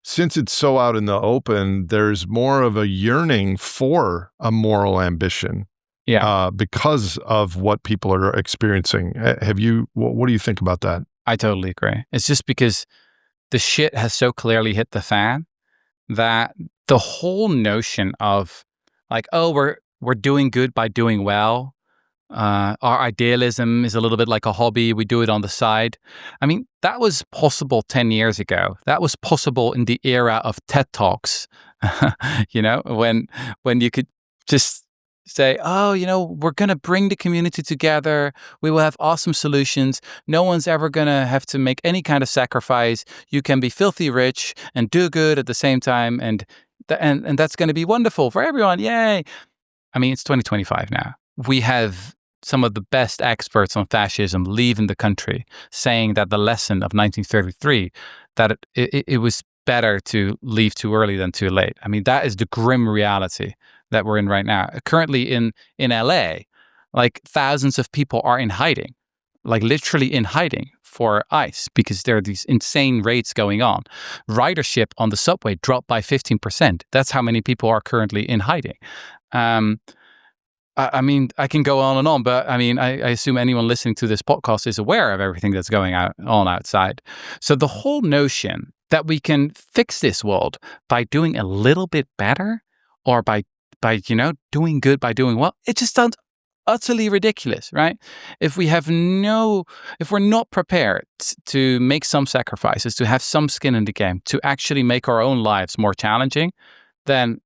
S2: since it's so out in the open, there's more of a yearning for a moral ambition?
S1: Yeah.
S2: Because of what people are experiencing. What do you think about that?
S1: I totally agree. It's just because the shit has so clearly hit the fan that the whole notion of like, oh, we're doing good by doing well. Our idealism is a little bit like a hobby. We do it on the side. I mean, that was possible 10 years ago. That was possible in the era of TED Talks, when you could just say, oh, we're going to bring the community together. We will have awesome solutions. No one's ever going to have to make any kind of sacrifice. You can be filthy rich and do good at the same time. And that's going to be wonderful for everyone. Yay. I mean, it's 2025 now. We have some of the best experts on fascism leaving the country, saying that the lesson of 1933, that it was better to leave too early than too late. I mean, that is the grim reality that we're in right now. Currently in LA, like thousands of people are in hiding, like literally in hiding for ICE because there are these insane rates going on. Ridership on the subway dropped by 15%. That's how many people are currently in hiding. I mean, I can go on and on, but I mean, I assume anyone listening to this podcast is aware of everything that's going on outside. So the whole notion that we can fix this world by doing a little bit better or by doing good by doing well, it just sounds utterly ridiculous, right? If we're not prepared to make some sacrifices, to have some skin in the game, to actually make our own lives more challenging, then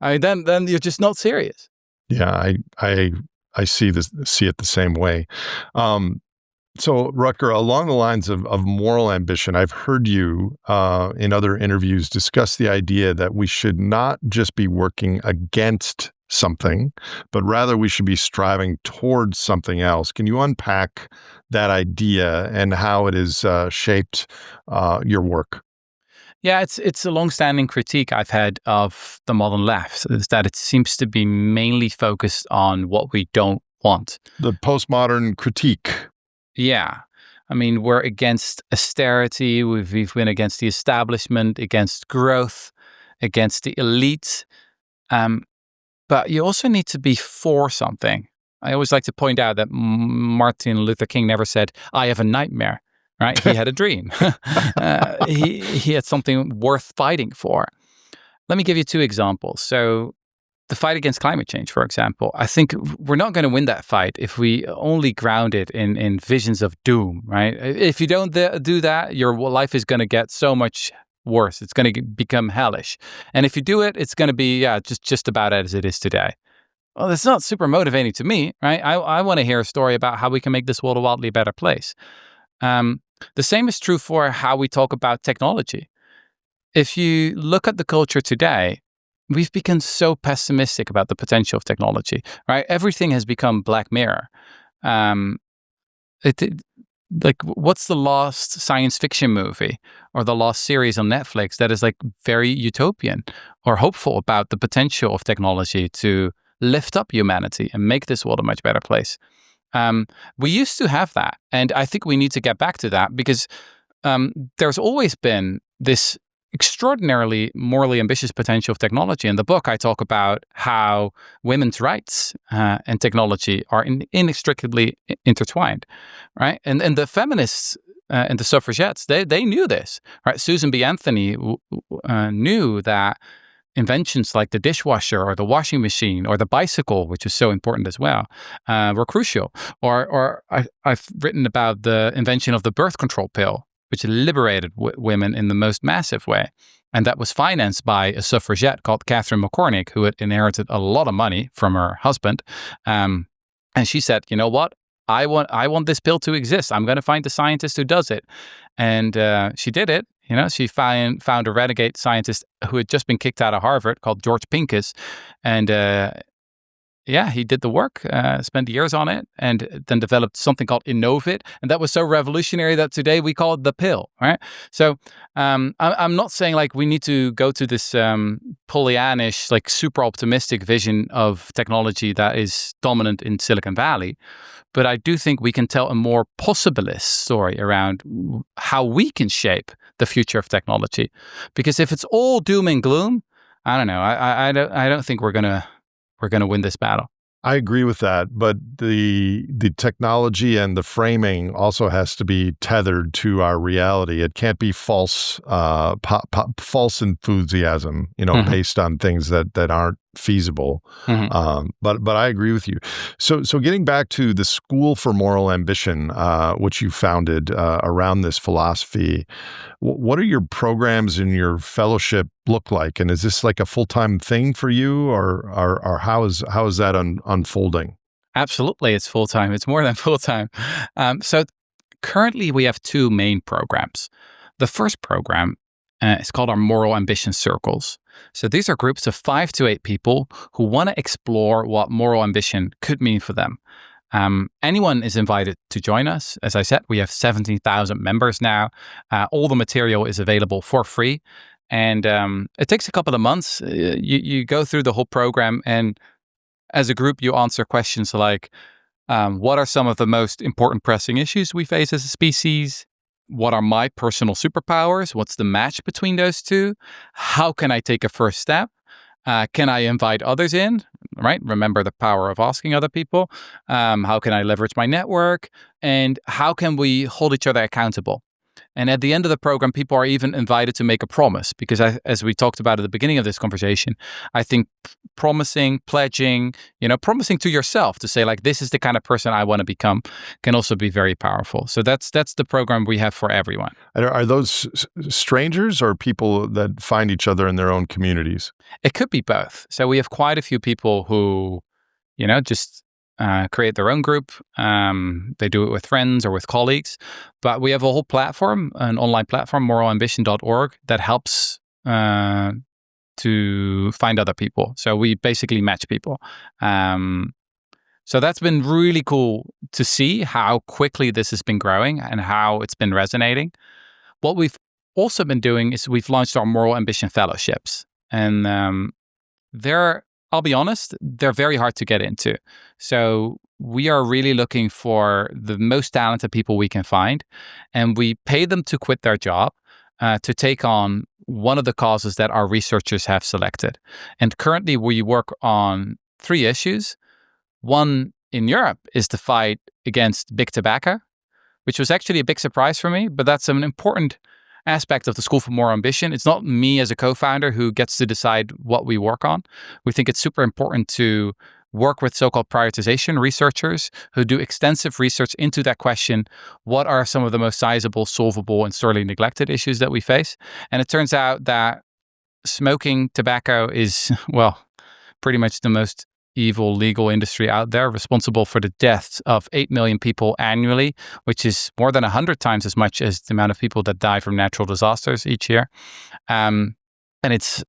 S1: then you're just not serious.
S2: Yeah, I see it the same way. So, Rutger, along the lines of moral ambition, I've heard you in other interviews discuss the idea that we should not just be working against something, but rather we should be striving towards something else. Can you unpack that idea and how it has shaped your work?
S1: Yeah, it's a long-standing critique I've had of the modern left, is that it seems to be mainly focused on what we don't want.
S2: The postmodern critique.
S1: Yeah. I mean, we're against austerity. We've been against the establishment, against growth, against the elite. But you also need to be for something. I always like to point out that Martin Luther King never said, I have a nightmare, right? He had a dream. He had something worth fighting for. Let me give you two examples. So the fight against climate change, for example, I think we're not going to win that fight if we only ground it in visions of doom, right? If you don't do that, your life is going to get so much worse. It's going to become hellish. And if you do it, it's going to be just about as it is today. Well, that's not super motivating to me, right? I want to hear a story about how we can make this world a wildly better place. The same is true for how we talk about technology. if you look at the culture today, we've become so pessimistic about the potential of technology, right? Everything has become Black Mirror. Um, like, what's the last science fiction movie or the last series on Netflix that is like very utopian or hopeful about the potential of technology to lift up humanity and make this world a much better place? We used to have that, and I think we need to get back to that because there's always been this extraordinarily morally ambitious potential of technology. In the book, I talk about how women's rights and technology are inextricably intertwined, right? And the feminists and the suffragettes, they knew this, right? Susan B. Anthony knew that inventions like the dishwasher or the washing machine or the bicycle, which is so important as well, were crucial. Or I've written about the invention of the birth control pill, which liberated women in the most massive way. And that was financed by a suffragette called Catherine McCormick, who had inherited a lot of money from her husband. And she said, you know what? I want this pill to exist. I'm going to find the scientist who does it. And she did it. She found a renegade scientist who had just been kicked out of Harvard called George Pincus. And he did the work, spent years on it, and then developed something called Innovit. And that was so revolutionary that today we call it the pill, right? So I'm not saying like we need to go to this Pollyannish, like super optimistic vision of technology that is dominant in Silicon Valley. But I do think we can tell a more possibilist story around how we can shape the future of technology. Because if it's all doom and gloom, I don't know. I don't think we're gonna win this battle.
S2: I agree with that, but the technology and the framing also has to be tethered to our reality. It can't be false enthusiasm, based on things that aren't feasible. But I agree with you. So getting back to the School for Moral Ambition, which you founded around this philosophy, what are your programs and your fellowship look like? And is this like a full-time thing for you, or how is that unfolding?
S1: Absolutely, it's full-time. It's more than full-time. So currently we have two main programs. The first program is called our Moral Ambition Circles. So these are groups of 5 to 8 people who want to explore what moral ambition could mean for them. Anyone is invited to join us. As I said, we have 17,000 members now. All the material is available for free. And it takes a couple of months. You go through the whole program, and as a group, you answer questions like, what are some of the most important pressing issues we face as a species? What are my personal superpowers? What's the match between those two? How can I take a first step? Can I invite others in? Right? Remember the power of asking other people. How can I leverage my network? And how can we hold each other accountable? And at the end of the program, people are even invited to make a promise, because as we talked about at the beginning of this conversation, I think promising, pledging, promising to yourself to say like, this is the kind of person I want to become, can also be very powerful. So that's the program we have for everyone.
S2: Are those strangers or people that find each other in their own communities?
S1: It could be both. So we have quite a few people who, just create their own group. They do it with friends or with colleagues. But we have a whole platform, an online platform, moralambition.org, that helps to find other people. So we basically match people. So that's been really cool to see how quickly this has been growing and how it's been resonating. What we've also been doing is we've launched our Moral Ambition Fellowships. And I'll be honest, they're very hard to get into. So we are really looking for the most talented people we can find, and we pay them to quit their job to take on one of the causes that our researchers have selected. And currently we work on 3 issues. One in Europe is the fight against big tobacco, which was actually a big surprise for me, but that's an important aspect of the School for Moral Ambition. It's not me as a co-founder who gets to decide what we work on. We think it's super important to work with so-called prioritization researchers who do extensive research into that question. What are some of the most sizable, solvable, and sorely neglected issues that we face? And it turns out that smoking tobacco is, well, pretty much the most evil legal industry out there, responsible for the deaths of 8 million people annually, which is more than 100 times as much as the amount of people that die from natural disasters each year. And it's,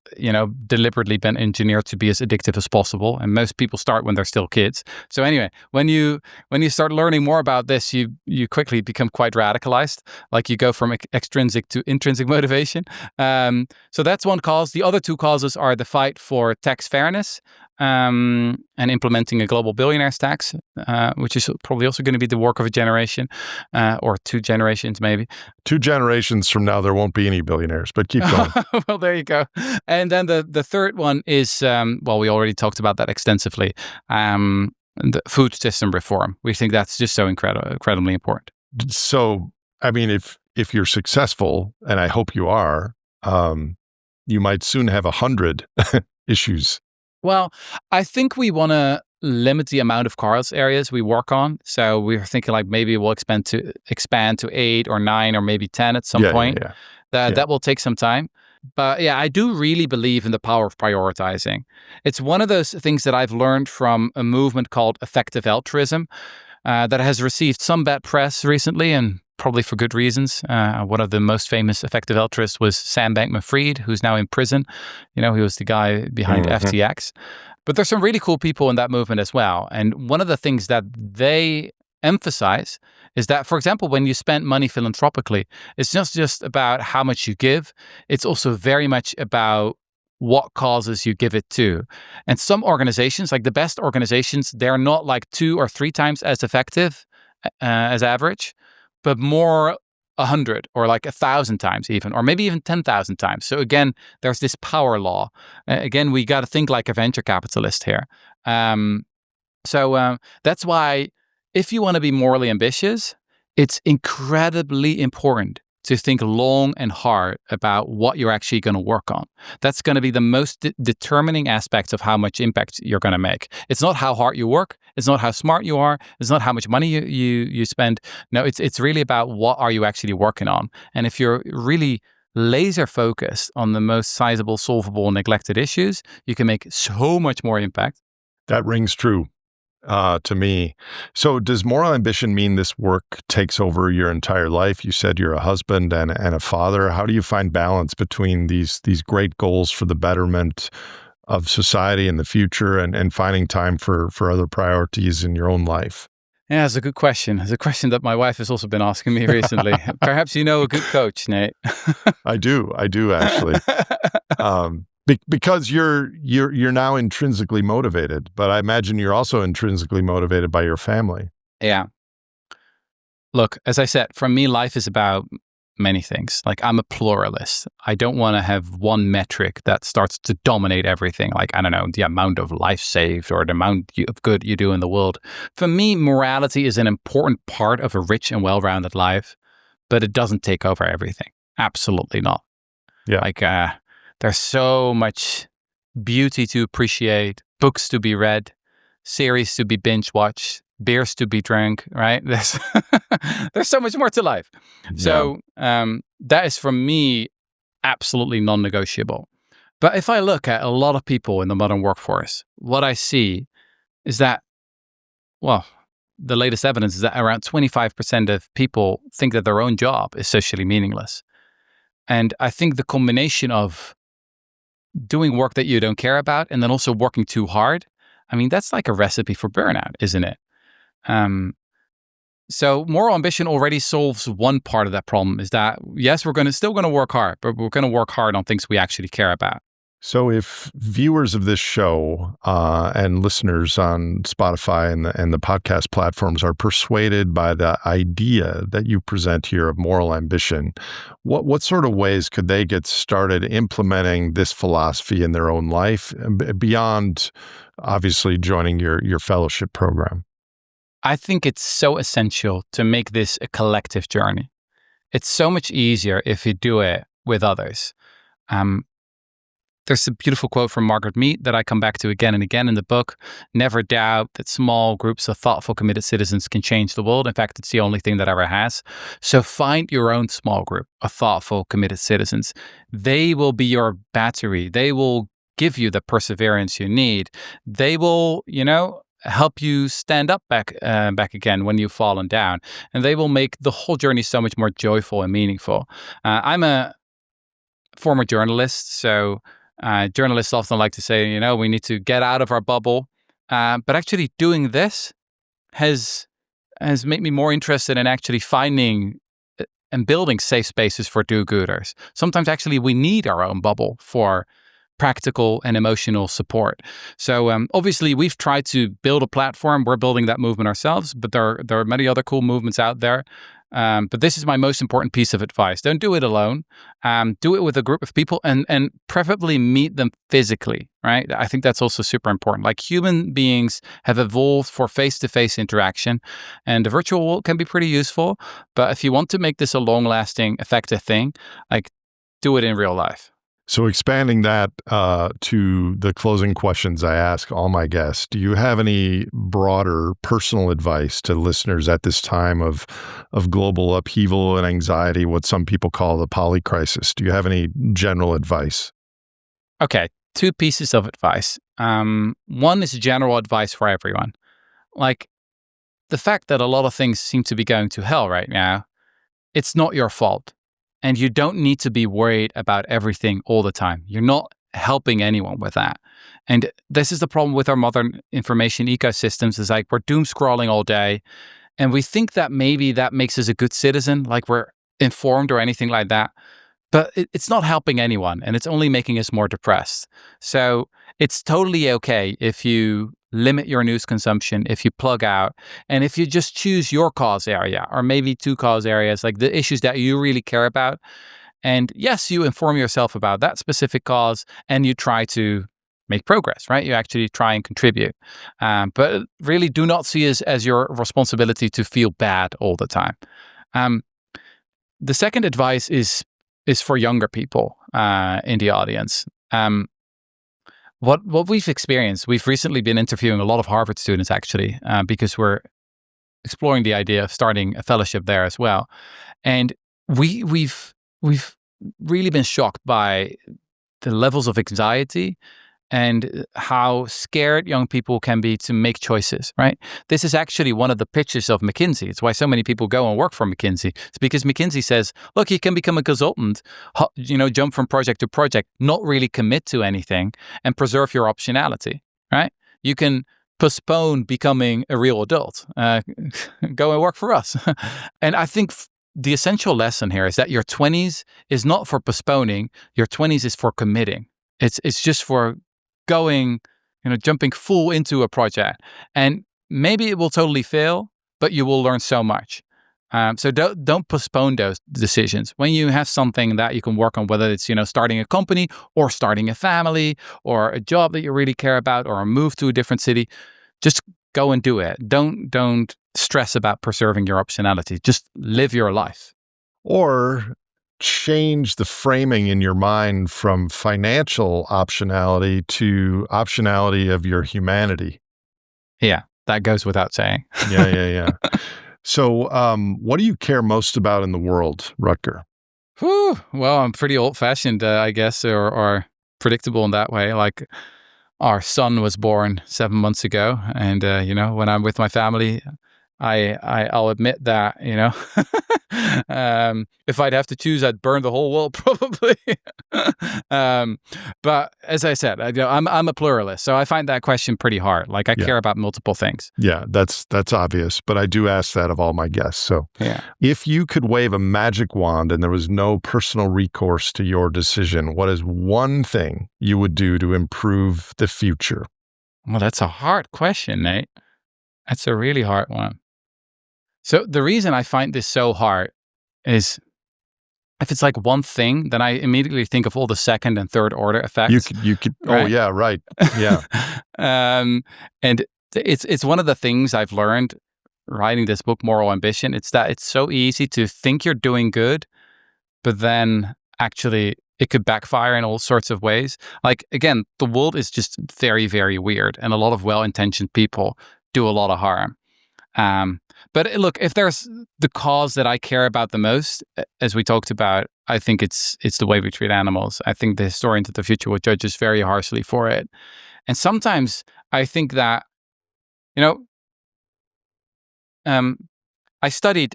S1: deliberately been engineered to be as addictive as possible. And most people start when they're still kids. So anyway, when you start learning more about this, you quickly become quite radicalized. Like you go from extrinsic to intrinsic motivation. So that's one cause. The other two causes are the fight for tax fairness, and implementing a global billionaires tax, which is probably also going to be the work of a generation, or 2 generations maybe.
S2: 2 generations from now, there won't be any billionaires, but keep going.
S1: Well, there you go. And then the third one is, we already talked about that extensively, the food system reform. We think that's just so incredibly important.
S2: So, I mean, if you're successful, and I hope you are, you might soon have 100 issues.
S1: Well, I think we want to limit the amount of cause areas we work on. So we're thinking like maybe we'll expand to 8 or 9 or maybe 10 at some point. That will take some time. But yeah, I do really believe in the power of prioritizing. It's one of those things that I've learned from a movement called effective altruism, that has received some bad press recently, and probably for good reasons. One of the most famous effective altruists was Sam Bankman-Fried, who's now in prison. He was the guy behind FTX. But there's some really cool people in that movement as well. And one of the things that they emphasize is that, for example, when you spend money philanthropically, it's not just about how much you give. It's also very much about what causes you give it to. And some organizations, like the best organizations, they're not like 2 or 3 times as effective as average, but more 100 or like 1,000 times even, or maybe even 10,000 times. So again, there's this power law. Again, we got to think like a venture capitalist here. So that's why if you want to be morally ambitious, it's incredibly important to think long and hard about what you're actually going to work on. That's going to be the most determining aspect of how much impact you're going to make. It's not how hard you work. It's not how smart you are. It's not how much money you spend. No, it's really about what are you actually working on. And if you're really laser focused on the most sizable, solvable, neglected issues, you can make so much more impact.
S2: That rings true to me. So does moral ambition mean this work takes over your entire life? You said you're a husband and a father. How do you find balance between these great goals for the betterment of society in the future and finding time for other priorities in your own life?
S1: Yeah, it's a good question. It's a question that my wife has also been asking me recently. Perhaps you know a good coach, Nate.
S2: I do actually. Because you're now intrinsically motivated, but I imagine you're also intrinsically motivated by your family.
S1: Yeah. Look, as I said, for me, life is about many things. Like I'm a pluralist. I don't want to have one metric that starts to dominate everything. Like, I don't know, the amount of life saved or the amount of good you do in the world. For me, morality is an important part of a rich and well-rounded life, but it doesn't take over everything. Absolutely not.
S2: Yeah.
S1: Like, there's so much beauty to appreciate, books to be read, series to be binge watched, beers to be drunk, right? There's so much more to life. Yeah. So that is for me absolutely non-negotiable. But if I look at a lot of people in the modern workforce, what I see is that, the latest evidence is that around 25% of people think that their own job is socially meaningless. And I think the combination of doing work that you don't care about and then also working too hard, I mean, that's like a recipe for burnout, isn't it? So moral ambition already solves one part of that problem, is that, yes, we're still going to work hard, but we're going to work hard on things we actually care about.
S2: So if viewers of this show and listeners on Spotify and the podcast platforms are persuaded by the idea that you present here of moral ambition, what sort of ways could they get started implementing this philosophy in their own life beyond obviously joining your fellowship program?
S1: I think it's so essential to make this a collective journey. It's so much easier if you do it with others. There's a beautiful quote from Margaret Mead that I come back to again and again in the book. Never doubt that small groups of thoughtful, committed citizens can change the world. In fact, it's the only thing that ever has. So find your own small group of thoughtful, committed citizens. They will be your battery. They will give you the perseverance you need. They will, help you stand up back again when you've fallen down, and they will make the whole journey so much more joyful and meaningful. I'm a former journalist, so journalists often like to say, we need to get out of our bubble, but actually doing this has made me more interested in actually finding and building safe spaces for do-gooders. Sometimes actually we need our own bubble for practical and emotional support. So obviously we've tried to build a platform. We're building that movement ourselves, but there are many other cool movements out there. But this is my most important piece of advice. Don't do it alone. Do it with a group of people and preferably meet them physically, right? I think that's also super important. Like, human beings have evolved for face-to-face interaction, and the virtual world can be pretty useful. But if you want to make this a long-lasting, effective thing, like, do it in real life.
S2: So expanding that to the closing questions I ask all my guests, do you have any broader personal advice to listeners at this time of global upheaval and anxiety, what some people call the polycrisis? Do you have any general advice?
S1: Okay, 2 pieces of advice. One is general advice for everyone. Like, the fact that a lot of things seem to be going to hell right now, it's not your fault. And you don't need to be worried about everything all the time. You're not helping anyone with that. And this is the problem with our modern information ecosystems, is like, we're doom scrolling all day. And we think that maybe that makes us a good citizen, like we're informed or anything like that. But it's not helping anyone, and it's only making us more depressed. So it's totally okay if you limit your news consumption, if you plug out, and if you just choose your cause area, or maybe 2 cause areas, like the issues that you really care about. And yes, you inform yourself about that specific cause, and you try to make progress, right? You actually try and contribute. But really do not see it as your responsibility to feel bad all the time. The second advice is for younger people in the audience. What we've experienced, we've recently been interviewing a lot of Harvard students, actually, because we're exploring the idea of starting a fellowship there as well. And we've really been shocked by the levels of anxiety and how scared young people can be to make choices, right? This is actually one of the pitches of McKinsey. It's why so many people go and work for McKinsey. It's because McKinsey says, look, you can become a consultant, jump from project to project, not really commit to anything, and preserve your optionality, right? You can postpone becoming a real adult. Go and work for us. And I think the essential lesson here is that your 20s is not for postponing. Your 20s is for committing. It's just for going, jumping full into a project. And maybe it will totally fail, but you will learn so much. So don't postpone those decisions. When you have something that you can work on, whether it's, starting a company or starting a family or a job that you really care about or a move to a different city, just go and do it. Don't stress about preserving your optionality. Just live your life.
S2: Or change the framing in your mind from financial optionality to optionality of your humanity.
S1: Yeah, that goes without saying.
S2: Yeah. So what do you care most about in the world, Rutger?
S1: Well, I'm pretty old-fashioned, I guess, or predictable in that way. Like, our son was born 7 months ago, and when I'm with my family, I'll admit that, if I'd have to choose, I'd burn the whole world probably. But as I said, I'm a pluralist, so I find that question pretty hard. Like, I care about multiple things.
S2: Yeah, that's obvious, but I do ask that of all my guests. So if you could wave a magic wand and there was no personal recourse to your decision, what is one thing you would do to improve the future?
S1: Well, that's a hard question, Nate. That's a really hard one. So the reason I find this so hard is, if it's like one thing, then I immediately think of all the second and third order effects.
S2: You could.
S1: Right?
S2: Oh yeah, right. Yeah.
S1: And it's one of the things I've learned writing this book, Moral Ambition. It's that it's so easy to think you're doing good, but then actually it could backfire in all sorts of ways. Like, again, the world is just very, very weird, and a lot of well-intentioned people do a lot of harm. But look, if there's the cause that I care about the most, as we talked about, I think it's the way we treat animals. I think the historians of the future will judge us very harshly for it. And sometimes I think that, you know, I spent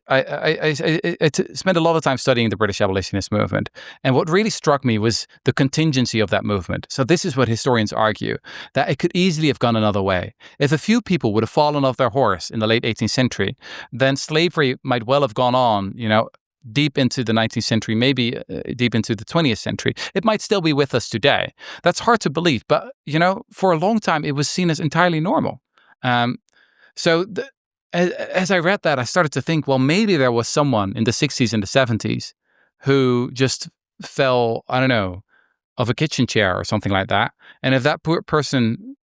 S1: a lot of time studying the British abolitionist movement. And what really struck me was the contingency of that movement. So this is what historians argue, that it could easily have gone another way. If a few people would have fallen off their horse in the late 18th century, then slavery might well have gone on, deep into the 19th century, maybe deep into the 20th century. It might still be with us today. That's hard to believe. But, for a long time, it was seen as entirely normal. As I read that, I started to think, well, maybe there was someone in the 60s and the 70s who just fell, I don't know, off a kitchen chair or something like that. And if that poor person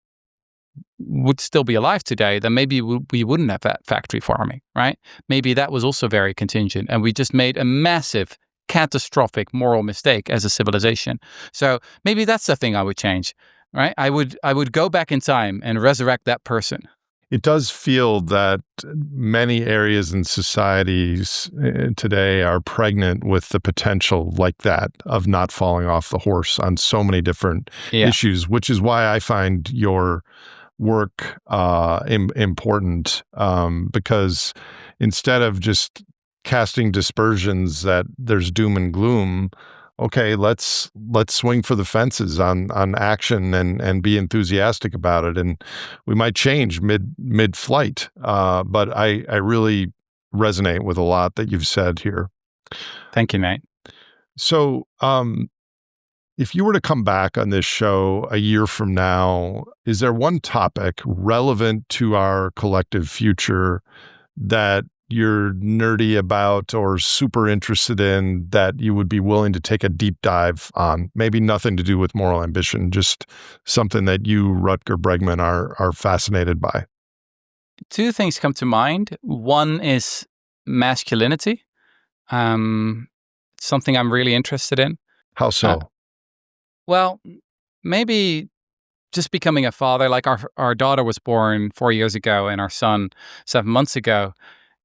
S1: would still be alive today, then maybe we wouldn't have that factory farming, right? Maybe that was also very contingent. And we just made a massive, catastrophic moral mistake as a civilization. So maybe that's the thing I would change, right? I would go back in time and resurrect that person.
S2: It does feel that many areas in societies today are pregnant with the potential like that of not falling off the horse on so many different issues, which is why I find your work important, because instead of just casting dispersions that there's doom and gloom, okay, let's swing for the fences on action and be enthusiastic about it. And we might change mid-flight. But I really resonate with a lot that you've said here.
S1: Thank you, Nate.
S2: So if you were to come back on this show a year from now, is there one topic relevant to our collective future that you're nerdy about or super interested in that you would be willing to take a deep dive on? Maybe nothing to do with moral ambition, just something that you, Rutger Bregman, are fascinated by.
S1: Two things come to mind. One is masculinity, something I'm really interested in.
S2: How so?
S1: Well, maybe just becoming a father. Like our daughter was born 4 years ago and our son 7 months ago.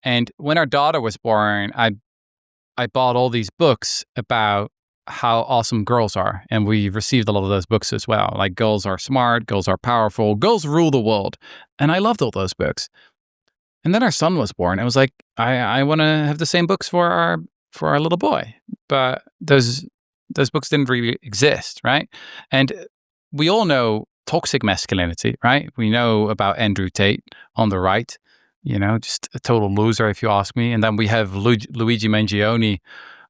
S1: And when our daughter was born, I bought all these books about how awesome girls are. And we received a lot of those books as well. Like girls are smart, girls are powerful, girls rule the world. And I loved all those books. And then our son was born. I was like, I want to have the same books for our little boy. But those books didn't really exist, right? And we all know toxic masculinity, right? We know about Andrew Tate on the right. Just a total loser, if you ask me. And then we have Luigi Mangione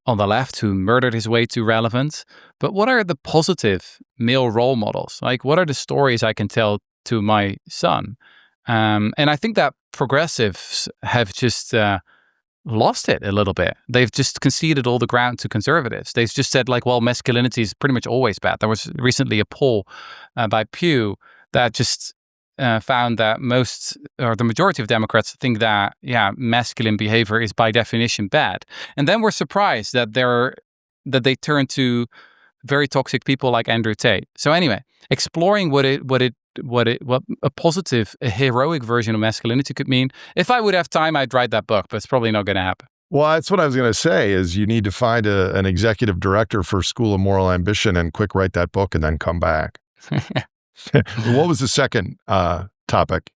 S1: on the left, who murdered his way to relevance. But what are the positive male role models? Like, what are the stories I can tell to my son? And I think that progressives have just lost it a little bit. They've just conceded all the ground to conservatives. They've just said, like, well, masculinity is pretty much always bad. There was recently a poll by Pew that just found that the majority of Democrats think that, masculine behavior is by definition bad. And then we're surprised that they turn to very toxic people like Andrew Tate. So anyway, exploring what a positive, a heroic version of masculinity could mean. If I would have time, I'd write that book, but it's probably not going to happen.
S2: Well, that's what I was going to say, is you need to find an executive director for School of Moral Ambition and quick write that book and then come back. What was the second topic?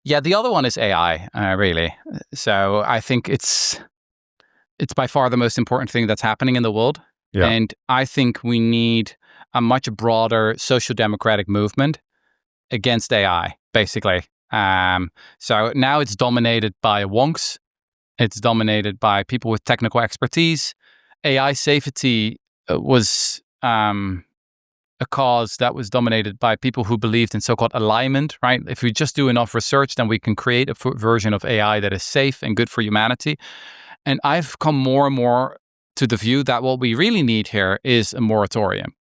S1: Yeah, the other one is AI, really. So I think it's by far the most important thing that's happening in the world. Yeah. And I think we need a much broader social democratic movement against AI, basically. So now it's dominated by wonks. It's dominated by people with technical expertise. AI safety was a cause that was dominated by people who believed in so-called alignment, right? If we just do enough research, then we can create a version of AI that is safe and good for humanity. And I've come more and more to the view that what we really need here is a moratorium,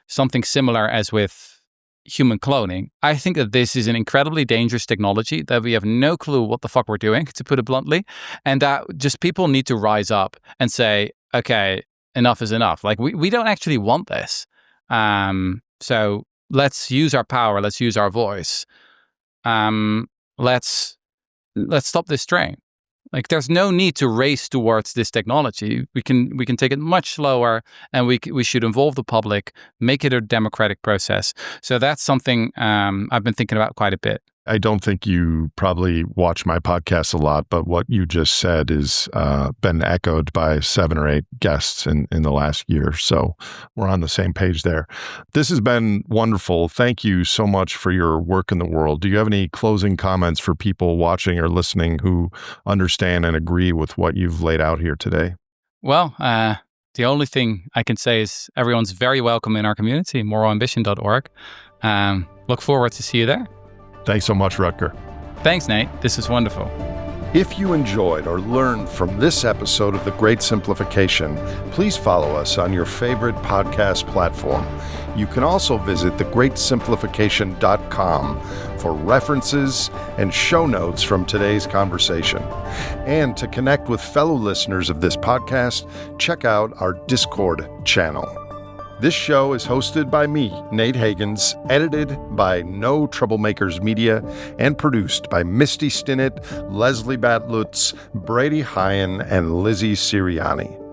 S1: something similar as with human cloning. I think that this is an incredibly dangerous technology that we have no clue what the fuck we're doing, to put it bluntly, and that just people need to rise up and say, okay, enough is enough. Like, we don't actually want this. So let's use our power. Let's use our voice. Let's stop this train. Like there's no need to race towards this technology. We can take it much slower, and we should involve the public, make it a democratic process. So that's something I've been thinking about quite a bit.
S2: I don't think you probably watch my podcast a lot, but what you just said is been echoed by 7 or 8 guests in the last year. So we're on the same page there. This has been wonderful. Thank you so much for your work in the world. Do you have any closing comments for people watching or listening who understand and agree with what you've laid out here today?
S1: Well, the only thing I can say is everyone's very welcome in our community, moralambition.org. Look forward to see you there.
S2: Thanks so much, Rutger.
S1: Thanks, Nate. This is wonderful.
S2: If you enjoyed or learned from this episode of The Great Simplification, please follow us on your favorite podcast platform. You can also visit thegreatsimplification.com for references and show notes from today's conversation. And to connect with fellow listeners of this podcast, check out our Discord channel. This show is hosted by me, Nate Hagans, edited by No Troublemakers Media, and produced by Misty Stinnett, Leslie Batlutz, Brady Hyen, and Lizzie Siriani.